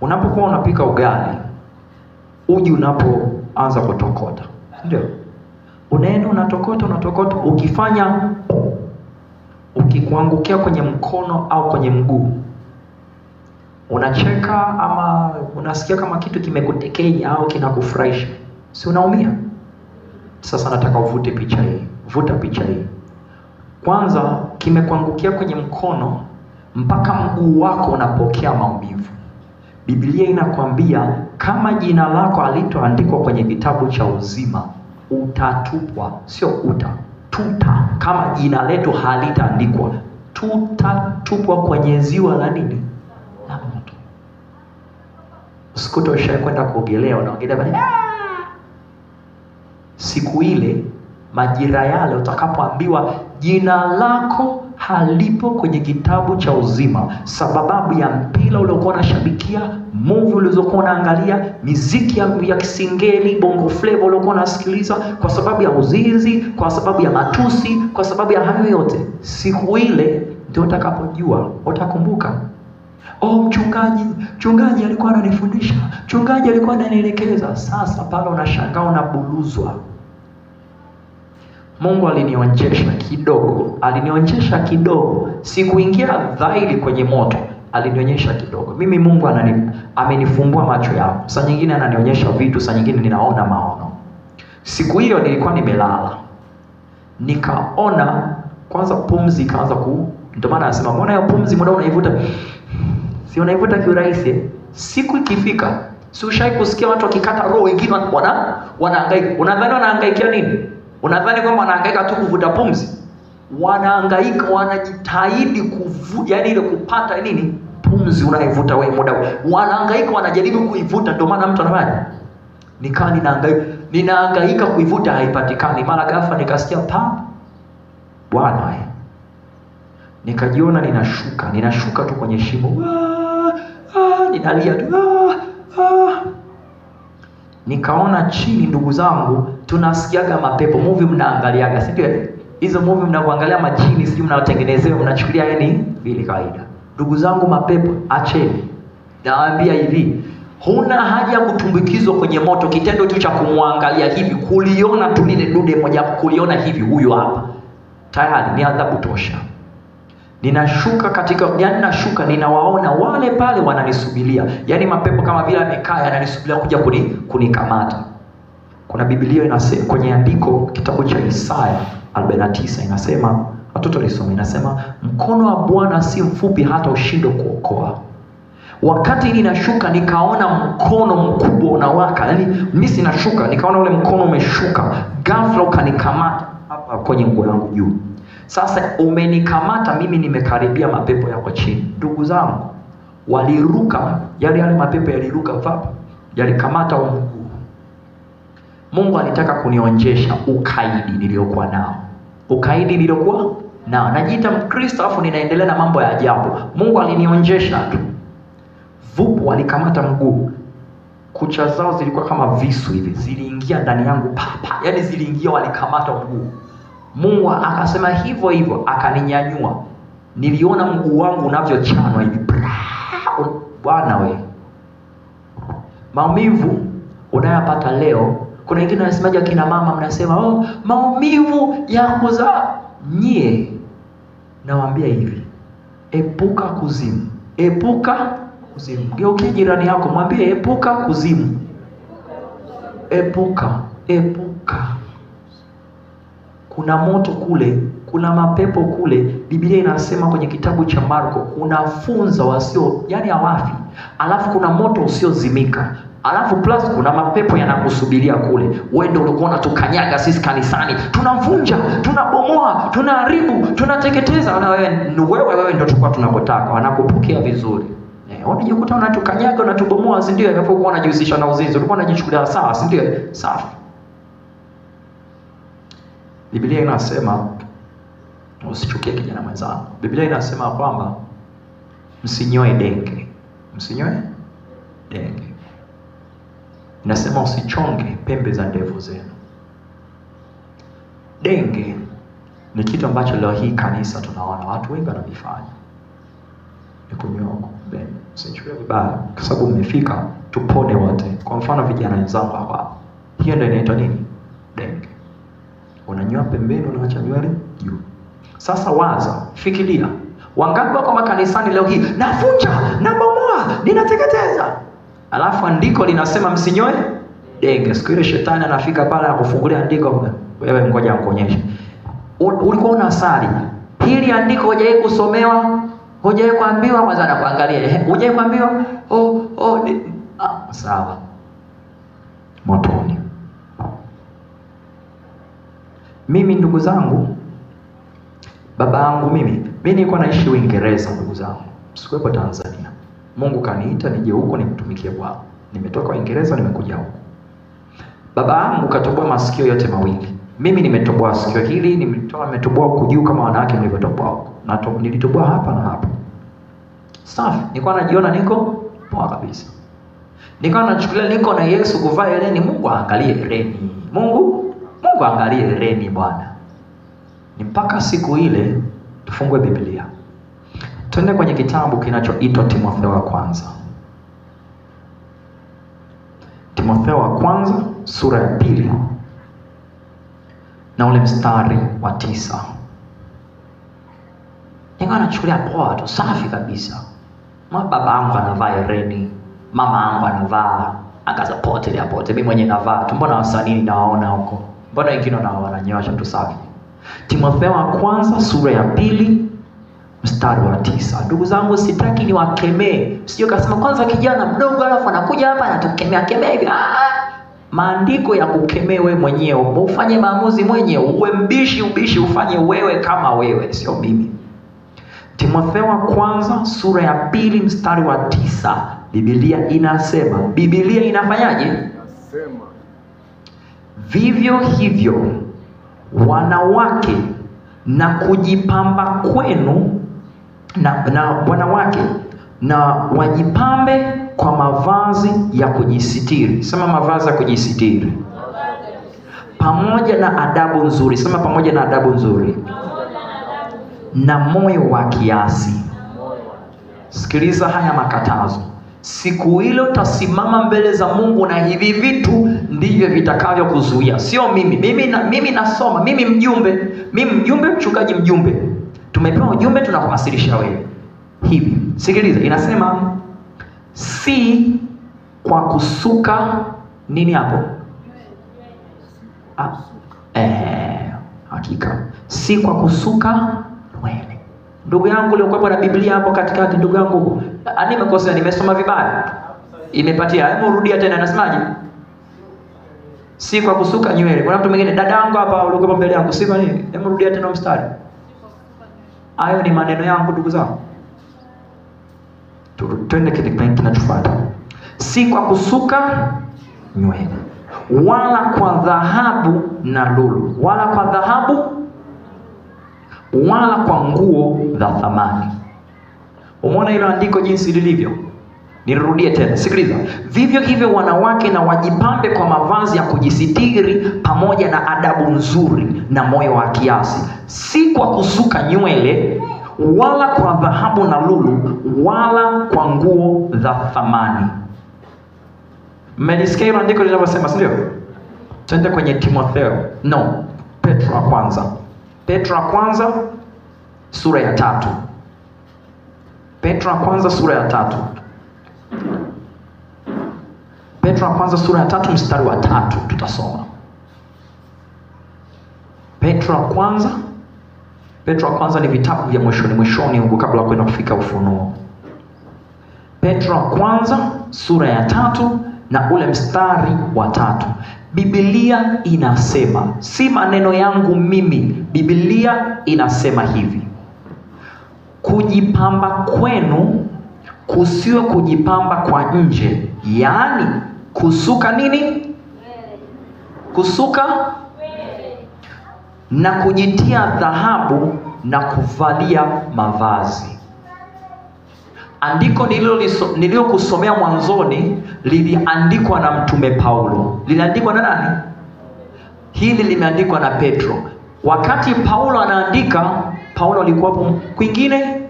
Unapokuwa unapika ugali, uji unapoanza kutokota, ndio unaenda unatokota, ukikuangukia kwenye mkono au kwenye mguu, unacheka ama unasikia kama kitu kimekutekenya au kinakufurahisha, si unaumia? Sasa nataka uvute picha hii. Vuta picha hii. Kwanza kimekuangukia kwenye mkono mpaka mguu wako unapokea maumivu. Biblia inakwambia kama jina lako halitoandikwa kwenye kitabu cha uzima, utatupwa. Sio tuta. Kama jina letu halitaandikwa, tutatupwa kwenye ziwa la nini? La moto. Usikute ushakwenda kuogelea, unaogelea bali siku ile, majira yale, utakapoambiwa jina lako halipo kwenye kitabu cha uzima, sababu ya mpira uliokuwa unashabikia, movie ulizokuwa unaangalia, muziki ya kisingeli, bongo flavor uliokuwa unasikiliza, kwa sababu ya uzinzi, kwa sababu ya matusi, kwa sababu ya hayo yote, siku ile ndio utakapojua, utakumbuka, mchungaji alikuwa ananifundisha, mchungaji alikuwa ananielekeza. Sasa pale unashangaa unabuluzwa. Mungu alinionyesha kidogo, sikuingia dhahiri kwenye moto, alinionyesha kidogo. Mimi Mungu amenifumbua macho yangu. Saa nyingine ananionyesha vitu, saa nyingine ninaona maono. Siku hiyo nilikuwa nimelala, nikaona kwanza pumzi ikaanza ndio maana anasema mbona hiyo pumzi muda unaivuta, si unaivuta kiurahisi. Siku ikifika, si ushai kusikia watu wakikata roho, wengine wanahangaika. Unadhani wanahangaikia nini? Unadhani kwamba wanahangaika tu kuvuta pumzi? Wanahangaika, wanajitahidi kuvuta, yani ile kupata nini? Pumzi unaivuta wewe muda. Wanahangaika, wanajaribu kuivuta. Ndio maana mtu anafanya, nikaa ninahangaika kuivuta, haipatikani. Mara ghafla nikasikia Bwana wewe. Nikajiona ninashuka tu kwenye shimo. Ninalia tu. Nikaona chini, ndugu zangu, tunasikiaga mapepo. Movie mnaangaliaga, si ndio? Hizo movie mnaangalia majini, sijui mnaotengenezewa, mnachukulia yani vile kawaida. Ndugu zangu, mapepo acheni. Nawaambia hivi, huna haja ya kutumbukizwa kwenye moto. Kitendo tu cha kumwangalia hivi, kuliona tu lile dude moja, kuliona hivi, huyu hapa, tayari ni adhabu tosha. Ninashuka ninawaona wale pale wananisubiria. Yaani mapepo kama vile amekaa yananisubiria kuja kunikamata. Kuna Biblia inasema kwenye andiko kitabu cha Isaya 49 inasema, watoto lisome, inasema mkono wa Bwana si mfupi hata ushindwe kuokoa. Wakati ninashuka nikaona mkono mkubwa unawaka. Yaani mimi sinashuka, nikaona ule mkono umeshuka, ghafla ukanikamata hapa kwenye nguo yangu juu. Sasa umenikamata mimi, nimekaribia, mapepo yako chini. Ndugu zangu, waliruka, yale mapepo yaliruka yalikamata mguu. Mungu alitaka kunionjesha ukaidi niliokuwa nao. Najiita Mkristo afu ninaendelea na mambo ya ajabu. Mungu alinionjesha tu. Walikamata mguu. Kucha zao zilikuwa kama visu hivi, ziliingia ndani yangu yaani ziliingia, walikamata mguu. Mungu akasema hivyo, akaninyanyua. Niliona mguu wangu unavyochanwa hivi. Bwana we. Maumivu unayopata leo, kuna wengine wanasemaje, kina mama mnasema maumivu ya kuzaa. Nyie nawaambia hivi, epuka kuzimu. Geukia jirani yako, mwambie epuka kuzimu. Epuka. Kuna moto kule, kuna mapepo kule. Biblia inasema kwenye kitabu cha Marko, kuna funza yani hawafi. Alafu kuna moto usiozimika. Alafu plus kuna mapepo yanakusubiria kule. Wewe ndio ulikuwa unatukanyaga sisi kanisani. Tunavunja, tunabomoa, tunaharibu, tunateketeza. Na wewe ndio tulikuwa tunapotaka. Wanakupokea vizuri. Unajikuta unatukanyaga, unatubomoa, si ndio? Unapokuwa unajihusisha na uzinzi, ulikuwa unajichukulia sawa, si ndio? Safi. Biblia inasema, usichukie kijana mwenzangu. Biblia inasema kwamba msinyoe denge. Inasema usichonge pembe za ndevu zenu. Denge ni kitu ambacho leo hii kanisa tunaona watu wengi wanavifanya. Ni kunyoa mbele. Usichukulie vibaya kwa sababu umefika tupone wote. Kwa mfano vijana wenzangu hapa, hiyo ndio inaitwa nini? Denge. Unanyoa pembeni, unaacha nywele juu. Sasa waza, fikiria, wangapi wako makanisani leo hii, navunja, nabomoa, ninateketeza, alafu andiko linasema msinyoe denge. Siku ile shetani anafika pale na kufungulia andiko, wewe ngoja nikuonyeshe. Ulikuwa unasali, hili andiko hujawahi kusomewa, hujawahi kuambiwa, kwanza anakuangalia, hujawahi kuambiwa, sawa, motoni. Mimi ndugu zangu, baba yangu mimi nilikuwa naishi Uingereza ndugu zangu. Sikuwepo Tanzania. Mungu kaniita nije huko nimtumikie Bwana. Nimetoka Uingereza nimekuja huko. Baba yangu katoboa masikio yote mawili. Mimi nimetoboa sikio hili, nimetoboa kujuu kama wanawake nilivyotoboa huko. Na nilitoboa hapa na hapa. Safi, nilikuwa najiona niko poa kabisa. Nilikuwa nachukulia niko na Yesu kuvaa hereni. Mungu aangalie hereni. Mungu angalie hereni Bwana. Ni mpaka siku ile tufungue Biblia. Twende kwenye kitabu kinachoitwa Timotheo wa kwanza. Timotheo wa kwanza sura ya 2 na ule mstari wa 9. Ninga nachukulia poa tu, safi kabisa. Baba yangu anavaa hereni, mama yangu anavaa, akaza pote ya pote. Mimi mwenyewe navaa tu, mbona wasanii nawaona huko? Mbona wengine wananyosha tu safi? Timotheo wa kwanza sura ya 2 mstari wa 9. Ndugu zangu, sitaki niwakemee. Sio kasema kwanza kijana mdogo alafu anakuja hapa anatukemea hivi. Maandiko ya kukemea wewe mwenyewe, ufanye maamuzi mwenyewe, uwe ubishi ufanye wewe kama wewe, sio mimi. Timotheo wa kwanza sura ya 2 mstari wa 9. Biblia inasema, Biblia inafanyaje? Inasema, vivyo hivyo wanawake na kujipamba kwenu na wanawake na wajipambe kwa mavazi ya kujisitiri. Sema mavazi ya kujisitiri. Pamoja na adabu nzuri. Sema pamoja na adabu nzuri. Na moyo wa kiasi. Sikiliza haya makatazo. Siku ile utasimama mbele za Mungu na hivi vitu ndivyo vitakavyo kuzuia. Sio mimi. Mimi nasoma, mimi mjumbe, mchungaji mjumbe. Tumepewa ujumbe tunakuwasilisha wewe. Hivi. Sikiliza, inasema si kwa kusuka nini hapo? Hakika. Si kwa kusuka nywele. Ndugu yangu leo kwa na Biblia hapo katikati, ndugu yangu. Nimekosea, nimesoma vibaya. Imepatia. Hebu rudia tena, nasemaje? Si kwa kusuka nywele. Kuna mtu mwingine, dada yangu hapa ulikuwa mbele yangu, si kwa nini? Hebu rudia tena mstari. Hayo ni maneno yangu ndugu zangu. Twende kinachofuata. Si kwa kusuka nywele, wala kwa dhahabu na lulu, wala kwa dhahabu, wala kwa nguo za thamani. Umeona hilo andiko jinsi lilivyo? Nirudie tena, sikiliza. Vivyo hivyo wanawake na wajipambe kwa mavazi ya kujisitiri pamoja na adabu nzuri na moyo wa kiasi, si kwa kusuka nywele, wala kwa dhahabu na lulu, wala kwa nguo za thamani. Mmelisikia hilo andiko linavyosema, si ndio? Twende kwenye Petro wa kwanza. Petro wa kwanza sura ya 3. Petro wa kwanza sura ya 3. Petro wa kwanza sura ya 3 mstari wa 3 tutasoma. Petro wa kwanza ni vitabu vya mwishoni huko kabla ya kwenda kufika Ufunuo. Petro wa kwanza sura ya 3 na ule mstari wa 3. Biblia inasema, si maneno yangu mimi. Biblia inasema hivi: kujipamba kwenu kusiwe kujipamba kwa nje, yaani kusuka nini? Kusuka na kujitia dhahabu na kuvalia mavazi. Andiko nililokusomea mwanzoni liliandikwa na mtume Paulo. Liliandikwa na nani? Hili limeandikwa na Petro. Wakati Paulo anaandika, Paulo alikuwepo kwingine.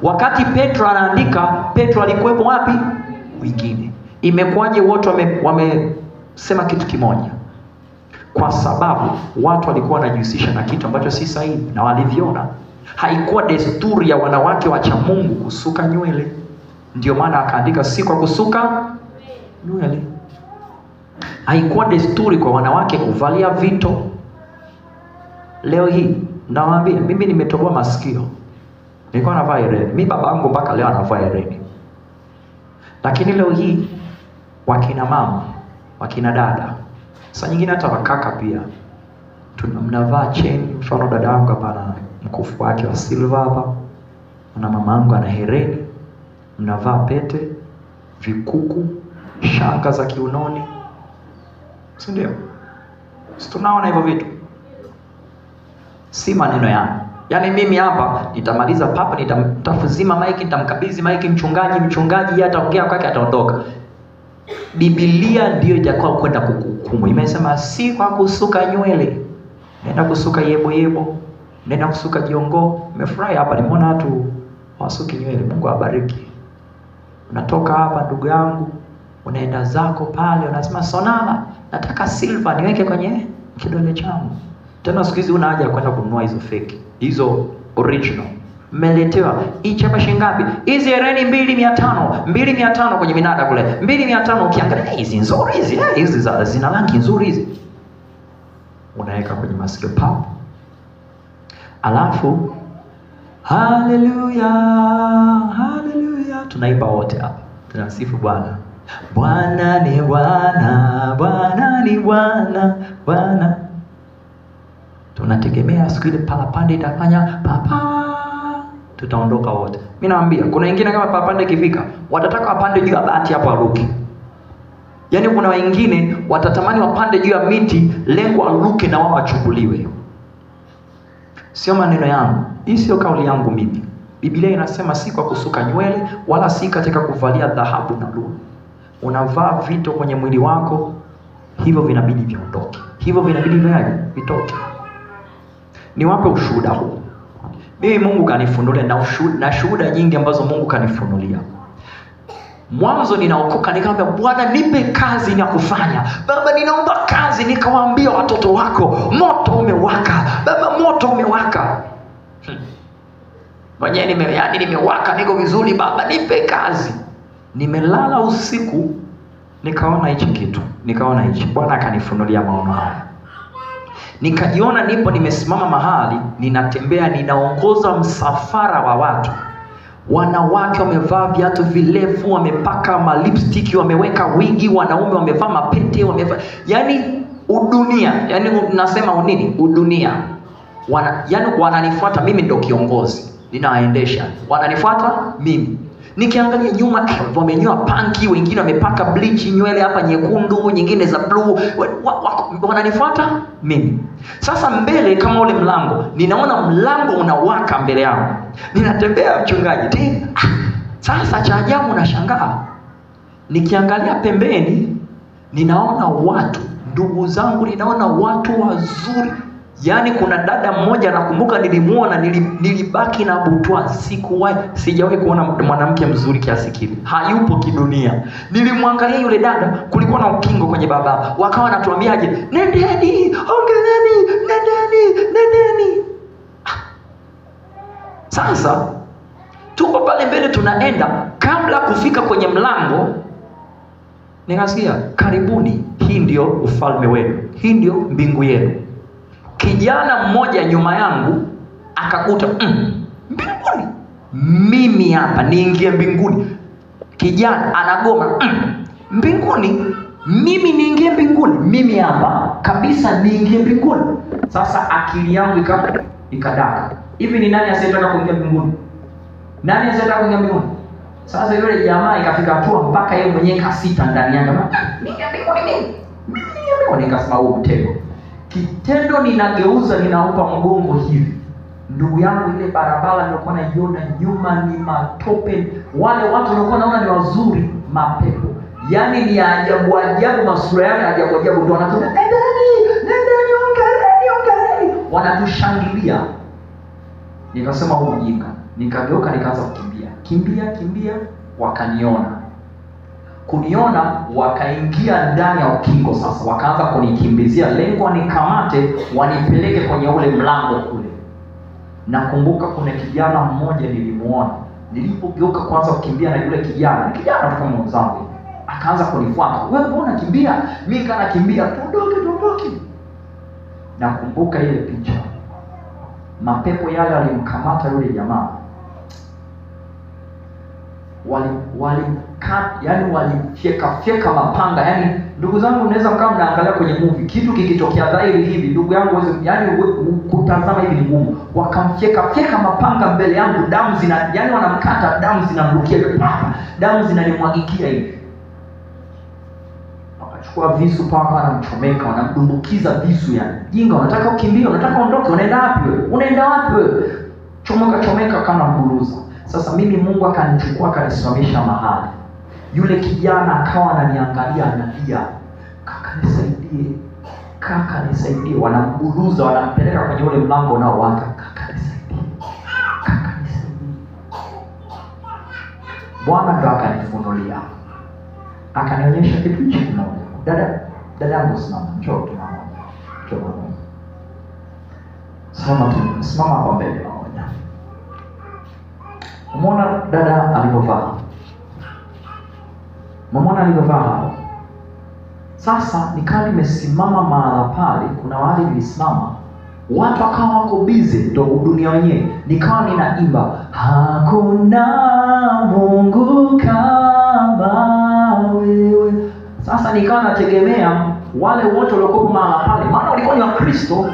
Wakati Petro anaandika, Petro alikuwepo wapi? Kwingine. Imekuwaje wote wamesema kitu kimoja? Kwa sababu watu walikuwa wanajihusisha na kitu ambacho si sahihi na waliviona. Haikuwa desturi ya wanawake wacha Mungu kusuka nywele. Ndio maana akaandika si kwa kusuka nywele. Haikuwa desturi kwa wanawake kuvalia vito. Leo hii nawaambia, mimi nimetoboa masikio. Nilikuwa navaa hereni. Mimi babangu mpaka leo anavaa hereni. Lakini leo hii wakina mama, wakina dada, saa nyingine hata wakaka pia mnavaa cheni. Mfano dada yangu hapa ana mkufu wake wa silver hapa, na mama yangu ana hereni. Mnavaa pete, vikuku, shanga za kiunoni, si ndio? Si tunaona hivyo vitu? Si maneno yangu. Yaani mimi hapa nitamaliza papa, nitafuzima maiki, nitamkabidhi maiki mchungaji yeye ataongea kwake, ataondoka. Biblia ndio itakuwa kwenda kukuhukumu. Imesema si kwa kusuka nywele. Nenda kusuka yebo, nenda kusuka jiongo. Nimefurahi hapa nimeona watu wasuki nywele. Mungu awabariki. Unatoka hapa ndugu yangu, unaenda zako pale, unasema Sonala, nataka silver niweke kwenye kidole changu. Tena siku hizi una haja ya kwenda kununua hizo fake. Hizo original. Mmeletewa hichi hapa shilingi ngapi? Hizi hereni 2,500 kwenye minada kule. 2,500 ukiangalia hizi nzuri hizi, hizi zina rangi nzuri hizi. Unaweka kwenye masikio pap. Alafu haleluya, haleluya, tunaimba wote hapa. Tunamsifu Bwana. Bwana ni Bwana, Bwana ni Bwana, Bwana. Tunategemea siku ile parapanda itafanya papa, tutaondoka wote. Mimi naambia kuna wengine kama parapanda ikifika watataka wapande juu ya bati hapo aruke. Yaani kuna wengine watatamani wapande juu ya miti lengo aruke na wao wachukuliwe. Sio maneno yangu. Hii sio kauli yangu mimi. Biblia inasema si kwa kusuka nywele wala si katika kuvalia dhahabu na lulu. Unavaa vito kwenye mwili wako, hivyo vinabidi viondoke. Hivyo vinabidi vitoke. Niwape ushuhuda huu. Mimi Mungu kanifunulia na shuhuda nyingi ambazo Mungu kanifunulia. Mwanzo ninaokoka nikamwambia Bwana nipe kazi ya kufanya. Baba ninaomba kazi, nikawaambia watoto wako moto umewaka. Baba moto umewaka. Mwenyewe nimewaka, niko vizuri baba nipe kazi. Nimelala usiku nikaona hichi kitu. Nikaona hichi. Bwana akanifunulia maono haya. Nikajiona nimesimama mahali, ninatembea, ninaongoza msafara wa watu. Wanawake wamevaa viatu virefu, wamepaka lipstick, wameweka wigi, wanaume wamevaa mapete, wamevaa udunia. Nasema udunia. Wananifuata mimi, ndo kiongozi. Ninawaendesha. Wananifuata mimi. Nikiangalia nyuma wamenyoa panki, wengine wamepaka bleach nywele hapa nyekundu, nyingine za blue, wananifuata mimi. Sasa mbele kama ule mlango, ninaona mlango unawaka mbele yangu. Ninatembea mchungaji. Sasa cha ajabu nashangaa. Nikiangalia pembeni, ninaona watu, ndugu zangu, ninaona watu wazuri. Yaani kuna dada mmoja nakumbuka nilimuona, nilibaki na butwa. Sijawahi kuona mwanamke mzuri kiasi kile. Hayupo kidunia. Nilimwangalia yule dada, kulikuwa na ukingo kwenye barabara. Wakawa wanatuambiaje, nendeni, ongeleni, nendeni. Sasa tuko pale mbele tunaenda, kabla kufika kwenye mlango nikasikia karibuni, hii ndio ufalme wenu, hii ndio mbingu yenu. Kijana mmoja nyuma yangu akakuta mbinguni, mimi hapa niingie mbinguni. Kijana anagoma, mbinguni, mimi niingie mbinguni, mimi hapa kabisa niingie mbinguni. Sasa akili yangu ikadaka, hivi ni nani asiyetaka kuingia mbinguni? Nani asiyetaka kuingia mbinguni? Sasa yule jamaa ikafika hatua mpaka yeye mwenyewe kasita ndani yake, niingia mbinguni mimi. Nikasema huu mtego. Kitendo ninageuza, ninaupa mgongo hivi. Ndugu yangu, ile barabara nilikuwa naiona nyuma ni matope. Wale watu nilikuwa naona ni wazuri, mapepo. Yaani ni ajabu, masura yake ajabu. Ndio wanatoka, nendeni, ongeleni. Wanatushangilia. Nikasema huu mjinga. Nikageuka nikaanza kukimbia. Kimbia, wakaniona. Kuniona wakaingia ndani ya ukingo. Sasa wakaanza kunikimbizia, lengo nikamate wanipeleke kwenye ule mlango kule. Nakumbuka kuna kijana mmoja nilimuona, nilipogeuka kwanza kukimbia na yule kijana kama mwenzangu, akaanza kunifuata, wewe mbona kimbia? Mimi kana kimbia, tuondoke. Nakumbuka ile picha, mapepo yale walimkamata yule jamaa, walimfyeka mapanga. Yani ndugu zangu, unaweza mkao mnaangalia kwenye movie, kitu kikitokea dhahiri hivi, ndugu yangu, yani kutazama hivi ni ngumu. Wakamfyeka mapanga mbele yangu, damu yani wanamkata, damu zinamrukia, damu zinanimwagikia hivi. Wakachukua visu paka, wanamchomeka, wanamdumbukiza visu. Yani jinga, unataka ukimbie, unataka ondoke, unaenda wapi wewe? Chomeka kama mburuza. Sasa mimi Mungu akanichukua akanisimamisha mahali. Yule kijana akawa ananiangalia, analia, kaka nisaidie. Wanamburuza, wanampeleka kwenye ule mlango unaowaka. Kaka nisaidie. Bwana ndo akanifunulia, akanionyesha kitu kimoja. Dada yangu, simama, njoo simama hapa mbele. Umeona dada alivyovaa hapo? Sasa nikawa nimesimama mahala pale, kuna wale nilisimama, watu wakawa wako busy, ndo dunia wenyewe. Nikawa ninaimba, hakuna Mungu kama wewe. Sasa nikawa nategemea wale wote waliokuwa mahala pale, maana walikuwa ni Wakristo,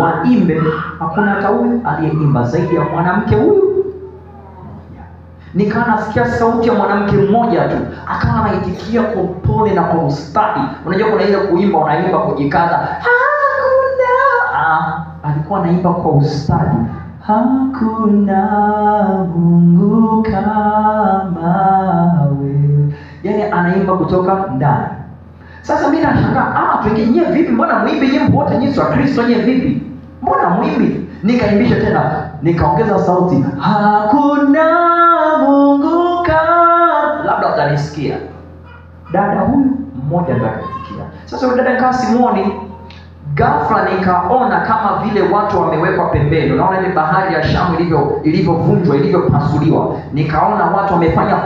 waimbe. Hakuna hata huyu aliyeimba zaidi ya mwanamke huyu. Nikawa nasikia sauti ya mwanamke mmoja tu, akawa anaitikia kwa upole na kwa ustadi. Unajua kuna ile kuimba, unaimba kujikaza, hakuna. Alikuwa anaimba kwa ustadi, hakuna Mungu kama wewe. Yani anaimba kutoka ndani. Sasa mimi nashangaa, tuingie vipi? Mbona muimbi nyimbo wote nyinyi wa Kristo nyewe vipi? Mbona muimbi? Nikaimbisha tena, nikaongeza sauti, hakuna Mungu kama. Labda utanisikia. Dada huyu mmoja ndo akasikia. Sasa yule dada nikawa simuoni, ghafla nikaona kama vile watu wamewekwa pembeni. Unaona ile bahari ya Shamu ilivyovunjwa, ilivyopasuliwa. Nikaona watu wamefanya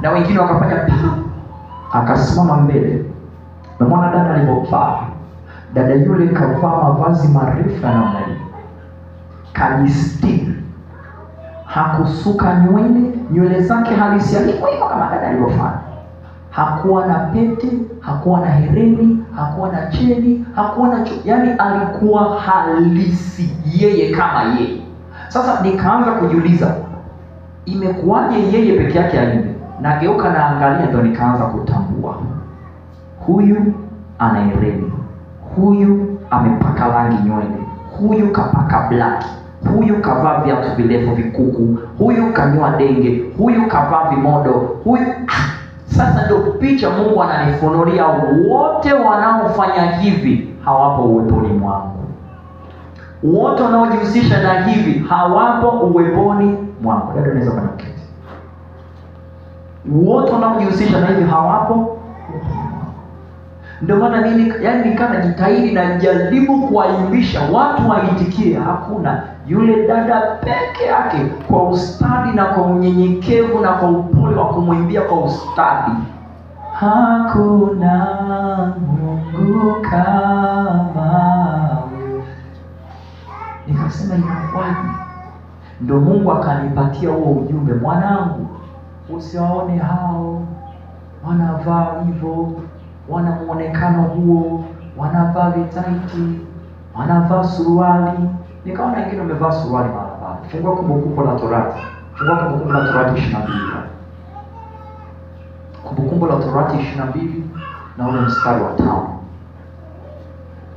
na wengine wakafanya. Akasimama mbele. Unaona dada alivyovaa. Dada yule kavaa mavazi marefu na namna hii, kajistiri, hakusuka nywele zake halisi alikuwa kama dada alivyofanya. Hakuwa na pete, hakuwa na hereni, hakuwa na cheni, hakuwa na yani alikuwa halisi yeye kama yeye. Sasa nikaanza kujiuliza, imekuwaje yeye peke yake aimbe? Nageuka naangalia, ndo nikaanza kutambua, huyu ana hereni, huyu amepaka rangi nywele, huyu kapaka black, huyu kavaa viatu virefu vikuku, huyu kanyoa denge, huyu kavaa vimodo, huyu. Sasa ndio picha Mungu ananifunulia, wote wanaofanya hivi hawapo uweponi mwangu. Wote wanaojihusisha na hivi hawapo uweponi mwangu. Dada unaweza kuketi. Wote wanaojihusisha na hivi hawapo. Ndio maana mimi nikana jitahidi na jaribu kuwaimbisha watu waitikie. Hakuna. Yule dada peke yake kwa ustadi na kwa unyenyekevu na kwa upole wa kumwimbia kwa ustadi, hakuna Mungu kama wewe. Nikasema inakuwaje? Ndio Mungu akanipatia huo ujumbe, mwanangu, usiwaone hao wanavaa hivyo, wana muonekano huo, wanavaa vitaiti, wanavaa suruali. Nikaona wengine wamevaa suruali mara pale. Fungua Kumbukumbu la Torati. Fungua Kumbukumbu la Torati 22. Kumbukumbu la Torati 22 na ule mstari wa 5.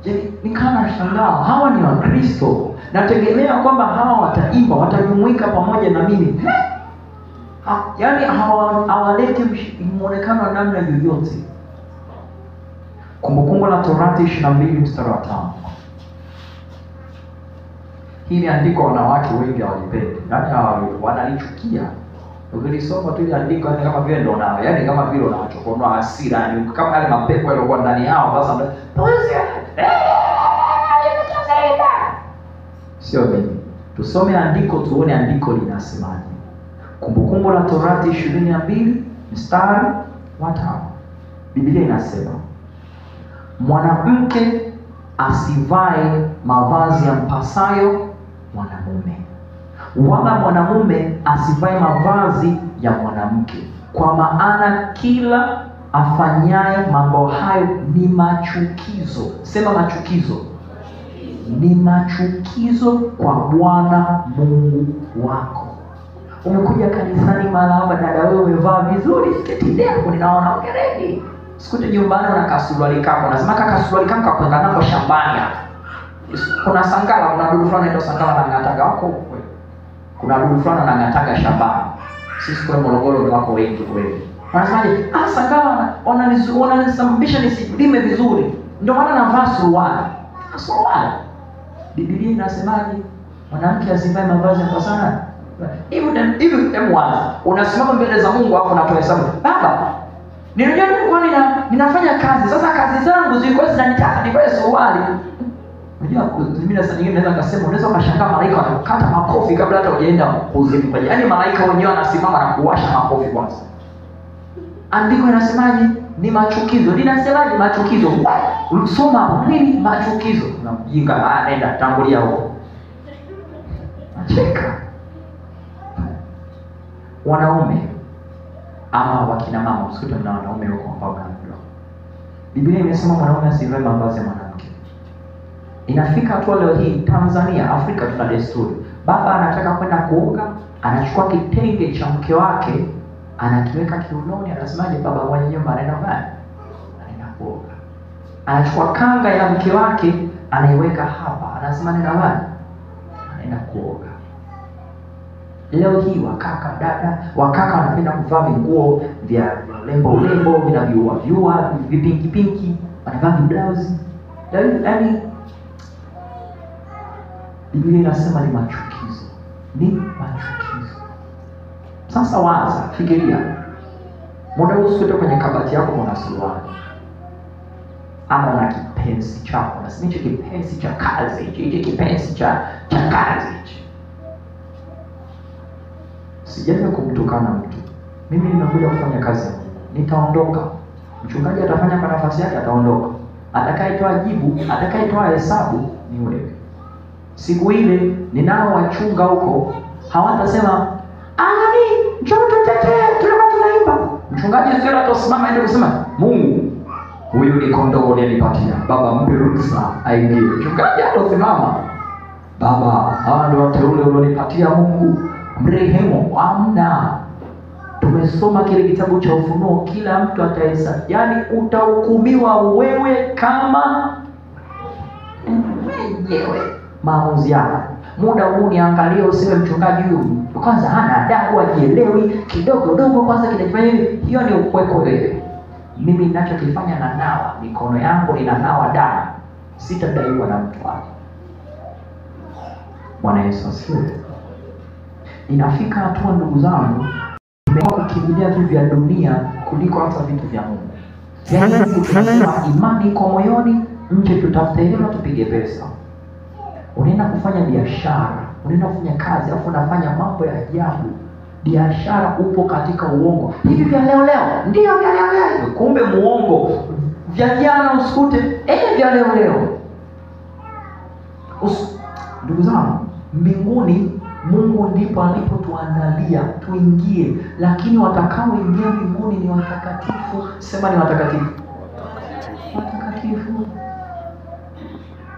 Je, nikana shangaa, hawa ni Wakristo. Nategemea kwamba hawa wataimba, watajumuika pamoja na mimi. Yaani hawaleti muonekano wa namna yoyote. Kumbukumbu la Torati 22 mstari wa 5. Hili andiko wanawake wengi hawalipendi. Yaani wanalichukia. Ukilisoma tu ile andiko yani kama vile ndo nao, yani kama vile unachokonoa hasira, yani kama yale mapepo yaliokuwa ndani yao sasa sio mimi. Tusome andiko tuone andiko linasemaje. Kumbukumbu la Torati 22 mstari wa 5. Biblia inasema, mwanamke asivae mavazi ya mpasayo mwanamume, wala mwanamume asivae mavazi ya mwanamke, kwa maana kila afanyaye mambo hayo ni machukizo. Sema machukizo. Ni machukizo kwa Bwana Mungu wako. Umekuja kanisani mara hapa, dada wewe umevaa vizuri, sketi ndefu ninaona ongereni. Sikute nyumbani una kasuruali kako, unasema kaka kasuruali kangu kakwenda nako shambani hapa. Kuna sangala, kuna dudu fulani ndio sangala na ngataga wako huko. Kuna dudu fulani na ngataga shambani. Sisi kwa Morogoro ndio wako wengi kweli. Wanasemaje? Sangala wananisababisha nisilime vizuri. Ndio maana navaa suruali. Suruali. Biblia inasemaje? Mwanamke asivae mavazi ya mpasana. Hivi mwanzo unasimama mbele za Mungu hapo unatoa hesabu. Baba, nilijua nilikuwa ninafanya kazi. Sasa kazi zangu zilikuwa zinanitaka nivae suruali. Unajua mimi na nyingine naweza kusema, unaweza ukashangaa malaika wanakata makofi kabla hata hujaenda kuzimu. Yaani malaika wenyewe wanasimama na kuwasha makofi kwanza. Andiko linasemaje? Ni machukizo. Linasemaje machukizo? Soma nini machukizo? Unamjinga, nenda tangulia huko. Nacheka. Wanaume ama wakina mama, usikute mna wanaume huko ambao wanajua. Biblia imesema mwanaume asivae mavazi ya mwanamke. Inafika hatua leo hii Tanzania, Afrika tuna desturi. Baba anataka kwenda kuoga, anachukua kitenge cha mke wake, anakiweka kiunoni, anasemaje baba mwenye nyumba anaenda wapi? Anaenda kuoga. Anachukua kanga ya mke wake, anaiweka hapa, anasema anaenda wapi? Anaenda kuoga. Leo hii wakaka dada, wakaka wanapenda kuvaa nguo vya lembo vinavyoviua vipinki pinki, wanavaa blouse. Yaani Biblia inasema ni machukizo. Ni machukizo. Sasa waza, fikiria. Muda usikuta kwenye kabati yako kuna suruali. Ama na kipenzi chako. Unasema hicho kipenzi cha kazi, hicho kipenzi cha kazi. Sijaje kumtukana mtu. Mimi nimekuja kufanya kazi ya Mungu. Nitaondoka. Mchungaji atafanya kwa nafasi yake, ataondoka. Atakayetoa jibu, atakayetoa hesabu ni wewe. Siku ile ninao wachunga huko, hawatasema njoo tutetee, tulikuwa tunaimba. Mchungaji sio atasimama aende kusema, Mungu, huyu ni kondoo uliyenipatia. Baba mpe ruhusa aingie. Mchungaji atasimama, Baba, hawa ndio wateule ulionipatia Mungu. Mrehemu. Amna. Tumesoma kile kitabu cha Ufunuo, kila mtu atahesabu. Yaani utahukumiwa wewe kama mwenyewe. Maamuzi yako. Muda huu niangalie, usiwe mchungaji huyu kwanza hana adabu, hajielewi, kidogo dogo kwanza kinafanya hivi. Hiyo ni ukweko wewe. Mimi ninachokifanya na nawa, mikono yangu inanawa damu. Sitadaiwa na mtu wake. Bwana Yesu asifiwe. Inafika hatua ndugu zangu, nimekuwa kukimbilia vitu vya dunia kuliko hata vitu vya Mungu. Yaani tunasema imani iko moyoni, nje tutafute hela tupige pesa. Unaenda kufanya biashara, unaenda kufanya kazi, alafu unafanya mambo ya ajabu. Biashara upo katika uongo. Hivi vya leo ndio vya leo. Kumbe muongo. Vya jana usikute, vya leo. Ndugu zangu, mbinguni Mungu ndipo alipotuandalia tuingie, lakini watakaoingia mbinguni ni watakatifu. Sema ni watakatifu. Watakatifu.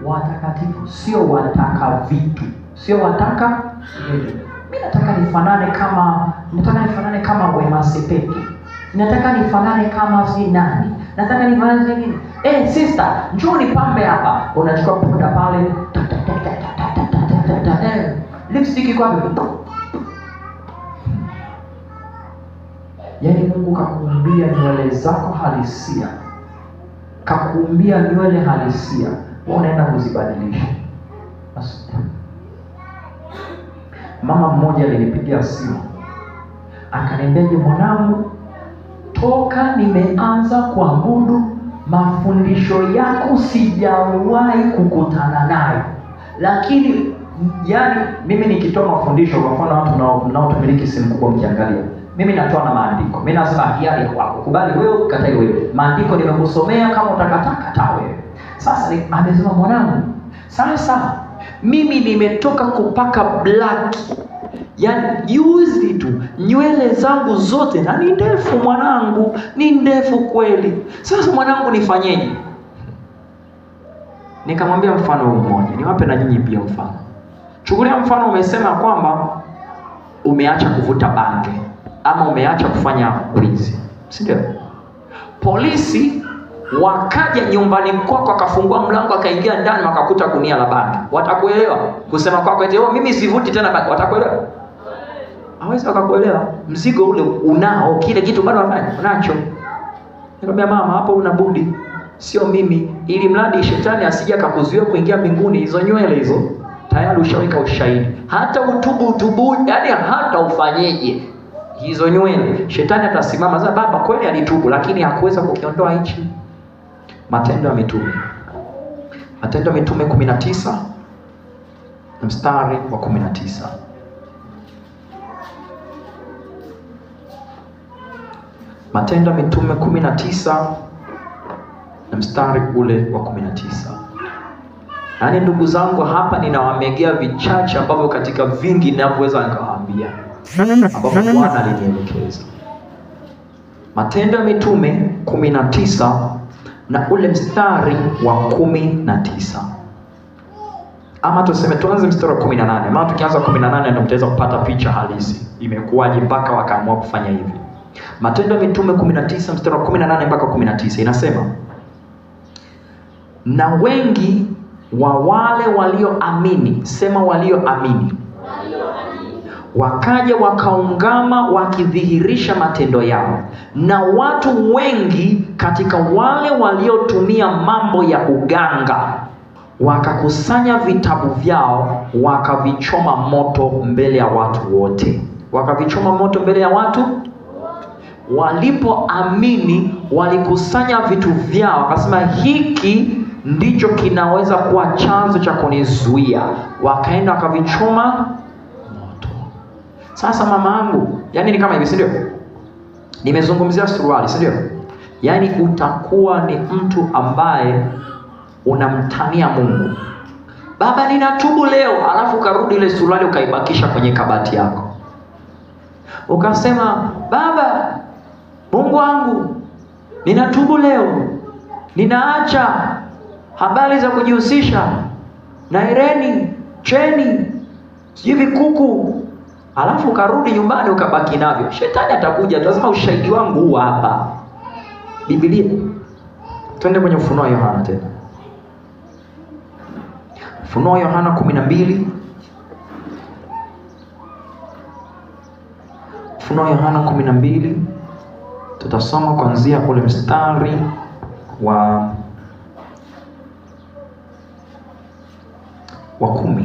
Watakatifu, sio wataka vitu, sio wataka vitu. Mimi nataka nifanane kama Wema Sepetu. Nataka nifanane kama si nani. Nataka nifanane nini? Sister, njoo nipambe hapa. Unachukua poda pale. Lipstick kwa wapi? Yaani Mungu kakuumbia nywele zako halisia. Kakuumbia nywele halisia. Wewe unaenda kuzibadilisha. Mama mmoja alinipigia simu. Akaniambia, mwanangu, toka nimeanza kuabudu mafundisho yako sijawahi kukutana nayo. Lakini yani mimi nikitoa mafundisho, kwa mfano watu mnaotumiliki simu kubwa mkiangalia, mimi natoa na maandiko. Mimi nasema hiari kwako, kubali wewe, katai wewe. Maandiko nimekusomea, kama utakataa kataa wewe. Sasa amesema, mwanangu, sasa mimi nimetoka kupaka black, yani juzi tu, nywele zangu zote, na ni ndefu mwanangu, ni ndefu kweli. Sasa mwanangu, nifanyeje? Nikamwambia mfano mmoja, niwape na nyinyi pia mfano. Chukulia mfano, umesema kwamba umeacha kuvuta bangi ama umeacha kufanya wizi, si ndio? Polisi wakaja nyumbani kwako, akafungua mlango, akaingia ndani, wakakuta gunia la bangi. Watakuelewa kusema kwako eti mimi sivuti tena bangi? Watakuelewa? Hawezi wakakuelewa. Mzigo ule unao, kile kitu bado unacho. Nikamwambia, mama, hapo una budi, sio mimi, ili mradi shetani asije akakuzuia kuingia mbinguni. Hizo nywele hizo tayari ushaweka ushahidi. Hata utubu, yani hata ufanyeje, hizo nywele shetani atasimama sasa, baba kweli alitubu, lakini hakuweza kukiondoa hichi. Matendo ya Mitume. Matendo ya Mitume 19 mstari wa 19. Matendo ya Mitume 19 na mstari ule wa 19. Yaani ndugu zangu, hapa ninawamegea vichache ambavyo katika vingi ninavyoweza nikawaambia, ambavyo Bwana alinielekeza. Matendo ya Mitume 19 na ule mstari wa 19. Ama tuseme tuanze mstari wa 18. Maana tukianza 18 ndio mtaweza kupata picha halisi imekuwaje mpaka wakaamua kufanya hivi. Matendo ya Mitume 19 mstari wa 18 mpaka 19 inasema, na wengi wa wale walioamini, sema walioamini, wakaja wakaungama wakidhihirisha matendo yao, na watu wengi katika wale waliotumia mambo ya uganga wakakusanya vitabu vyao, wakavichoma moto mbele ya watu wote. Wakavichoma moto mbele ya watu. Walipoamini walikusanya vitu vyao, wakasema hiki ndicho kinaweza kuwa chanzo cha kunizuia. Wakaenda wakavichoma moto. Sasa mama yangu, yani ni kama hivi, si ndio? Nimezungumzia suruali, si ndio? Yani utakuwa ni mtu ambaye unamtania Mungu. Baba, ninatubu leo, alafu karudi ile suruali ukaibakisha kwenye kabati yako. Ukasema, baba, Mungu wangu, ninatubu leo, ninaacha habari za kujihusisha na Ireni, Cheni, hivi kuku, alafu ukarudi nyumbani ukabaki navyo. Shetani atakuja, lazima ushahidi wangu huu hapa. Biblia. Twende kwenye Ufunuo Yohana tena. Ufunuo Yohana 12. Ufunuo Yohana 12. Tutasoma kuanzia ule mstari wa 10.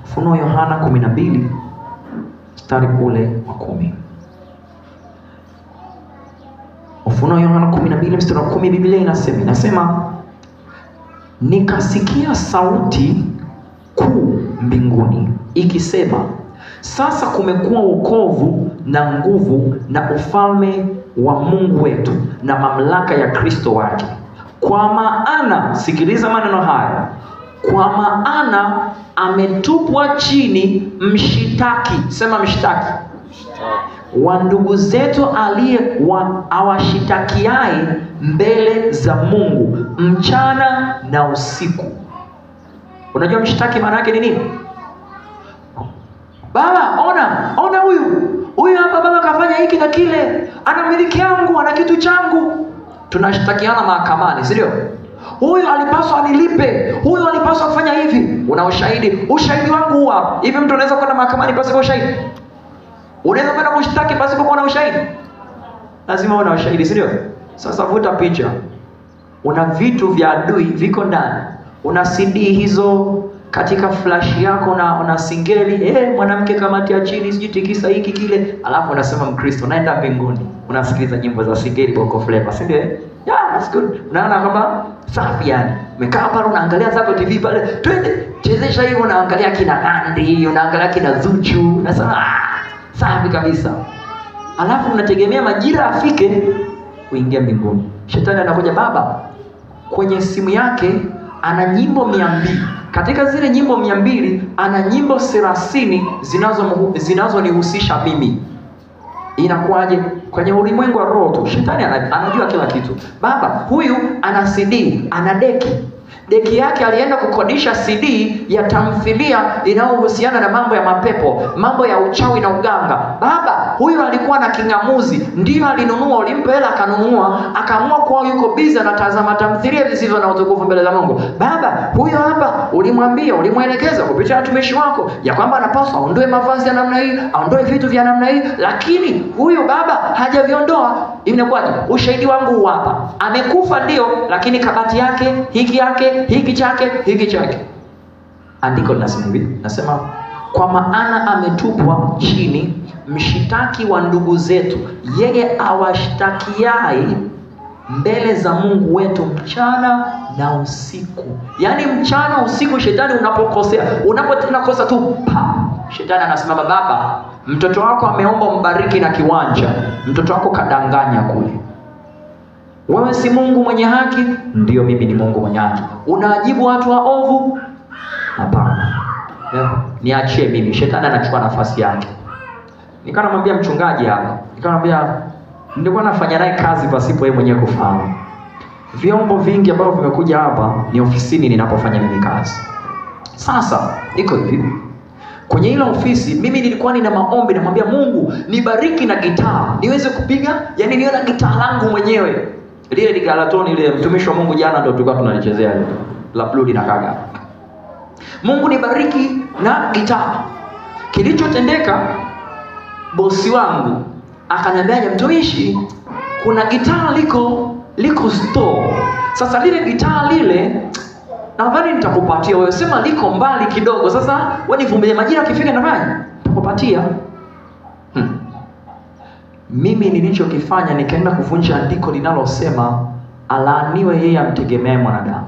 Ufunuo Yohana 12 mstari ule wa 10. Ufunuo Yohana 12 mstari wa 10, Biblia inasema, nikasikia sauti kuu mbinguni ikisema, sasa kumekuwa wokovu na nguvu na ufalme wa Mungu wetu na mamlaka ya Kristo wake. Kwa maana, sikiliza maneno haya, kwa maana ametupwa chini mshitaki, sema mshitaki, wa ndugu zetu awashitakiaye mbele za Mungu mchana na usiku. Unajua mshitaki maana yake ni nini? Baba, ona huyu hapa, baba kafanya hiki na kile, ana miliki yangu, ana kitu changu. Tunashtakiana mahakamani, si ndio? Huyu alipaswa anilipe, huyu alipaswa kufanya hivi. Una ushahidi wangu huu hapa. Hivi mtu anaweza kwenda mahakamani pasipo ushahidi? Unaweza kwenda kushtaki pasipo kuwa na ushahidi? Lazima uwe na ushahidi, si ndio? Sasa vuta picha. Una vitu vya adui viko ndani. Una CD hizo, katika flash yako na singeli, mwanamke kamatia chini, sijui tikisa hiki kile, alafu unasema Mkristo, unaenda mbinguni, unasikiliza nyimbo za singeli Bongo Flava, si ndio? Yeah, that's good. Unaona kama safi yani. Umekaa pale unaangalia zako TV pale, twende chezesha hiyo, unaangalia kina Nandi, unaangalia kina Zuchu, unasema safi kabisa. Alafu unategemea majira afike kuingia mbinguni. Shetani anakuja, baba kwenye simu yake ana nyimbo 200. Katika zile nyimbo 200 ana nyimbo 30 zinazonihusisha mimi. Inakuwaje? Kwenye ulimwengu wa roho tu. Shetani anajua kila kitu. Baba huyu ana CD, ana deki yake alienda kukodisha CD ya tamthilia inayohusiana na mambo ya mapepo, mambo ya uchawi na uganga. Baba huyu alikuwa na kingamuzi, ndio alinunua, ulimpa hela akanunua, akaamua kuwa yuko busy anatazama tamthilia zisizo na utukufu mbele za Mungu. Baba huyu hapa ulimwambia, ulimwelekeza kupitia watumishi wako ya kwamba anapaswa aondoe mavazi ya namna hii, aondoe vitu vya namna hii, lakini huyu baba hajaviondoa. Inakuwaje? Ushahidi wangu hapa. Amekufa ndio, lakini kabati yake, hiki chake. Andiko linasema hivi, nasema kwa maana ametupwa chini mshitaki wa ndugu zetu, yeye awashtakiai mbele za Mungu wetu mchana na usiku. Yaani mchana usiku, shetani unapokosea, unapotenda kosa tu, shetani anasimama, baba mtoto wako ameomba mbariki na kiwanja, mtoto wako kadanganya kule. Wewe si Mungu mwenye haki? Ndio, mimi ni Mungu mwenye haki. Unaajibu watu waovu? Hapana. Niachie mimi. Shetani anachukua nafasi yake. Nikamwambia mchungaji hapa, nikamwambia nilikuwa nafanya naye kazi pasipo yeye mwenyewe kufahamu. Vyombo vingi ambavyo vimekuja hapa ni ofisini ninapofanya mimi kazi. Sasa iko hivi. Kwenye ile ofisi mimi nilikuwa nina maombi, namwambia Mungu nibariki na gitaa niweze kupiga, yani niwe na gitaa langu mwenyewe. Lile ni Galatoni, ile mtumishi wa Mungu jana ndio tulikuwa tunalichezea la Blood na Kaga. Mungu nibariki na gitaa. Kilichotendeka, bosi wangu akaniambia, mtumishi kuna gitaa liko store. Sasa lile gitaa lile nadhani nitakupatia wewe, sema liko mbali kidogo. Sasa wewe nivumilie, majira akifika nafanya nitakupatia. Mimi nilichokifanya nikaenda kuvunja andiko linalosema alaaniwe yeye amtegemee mwanadamu.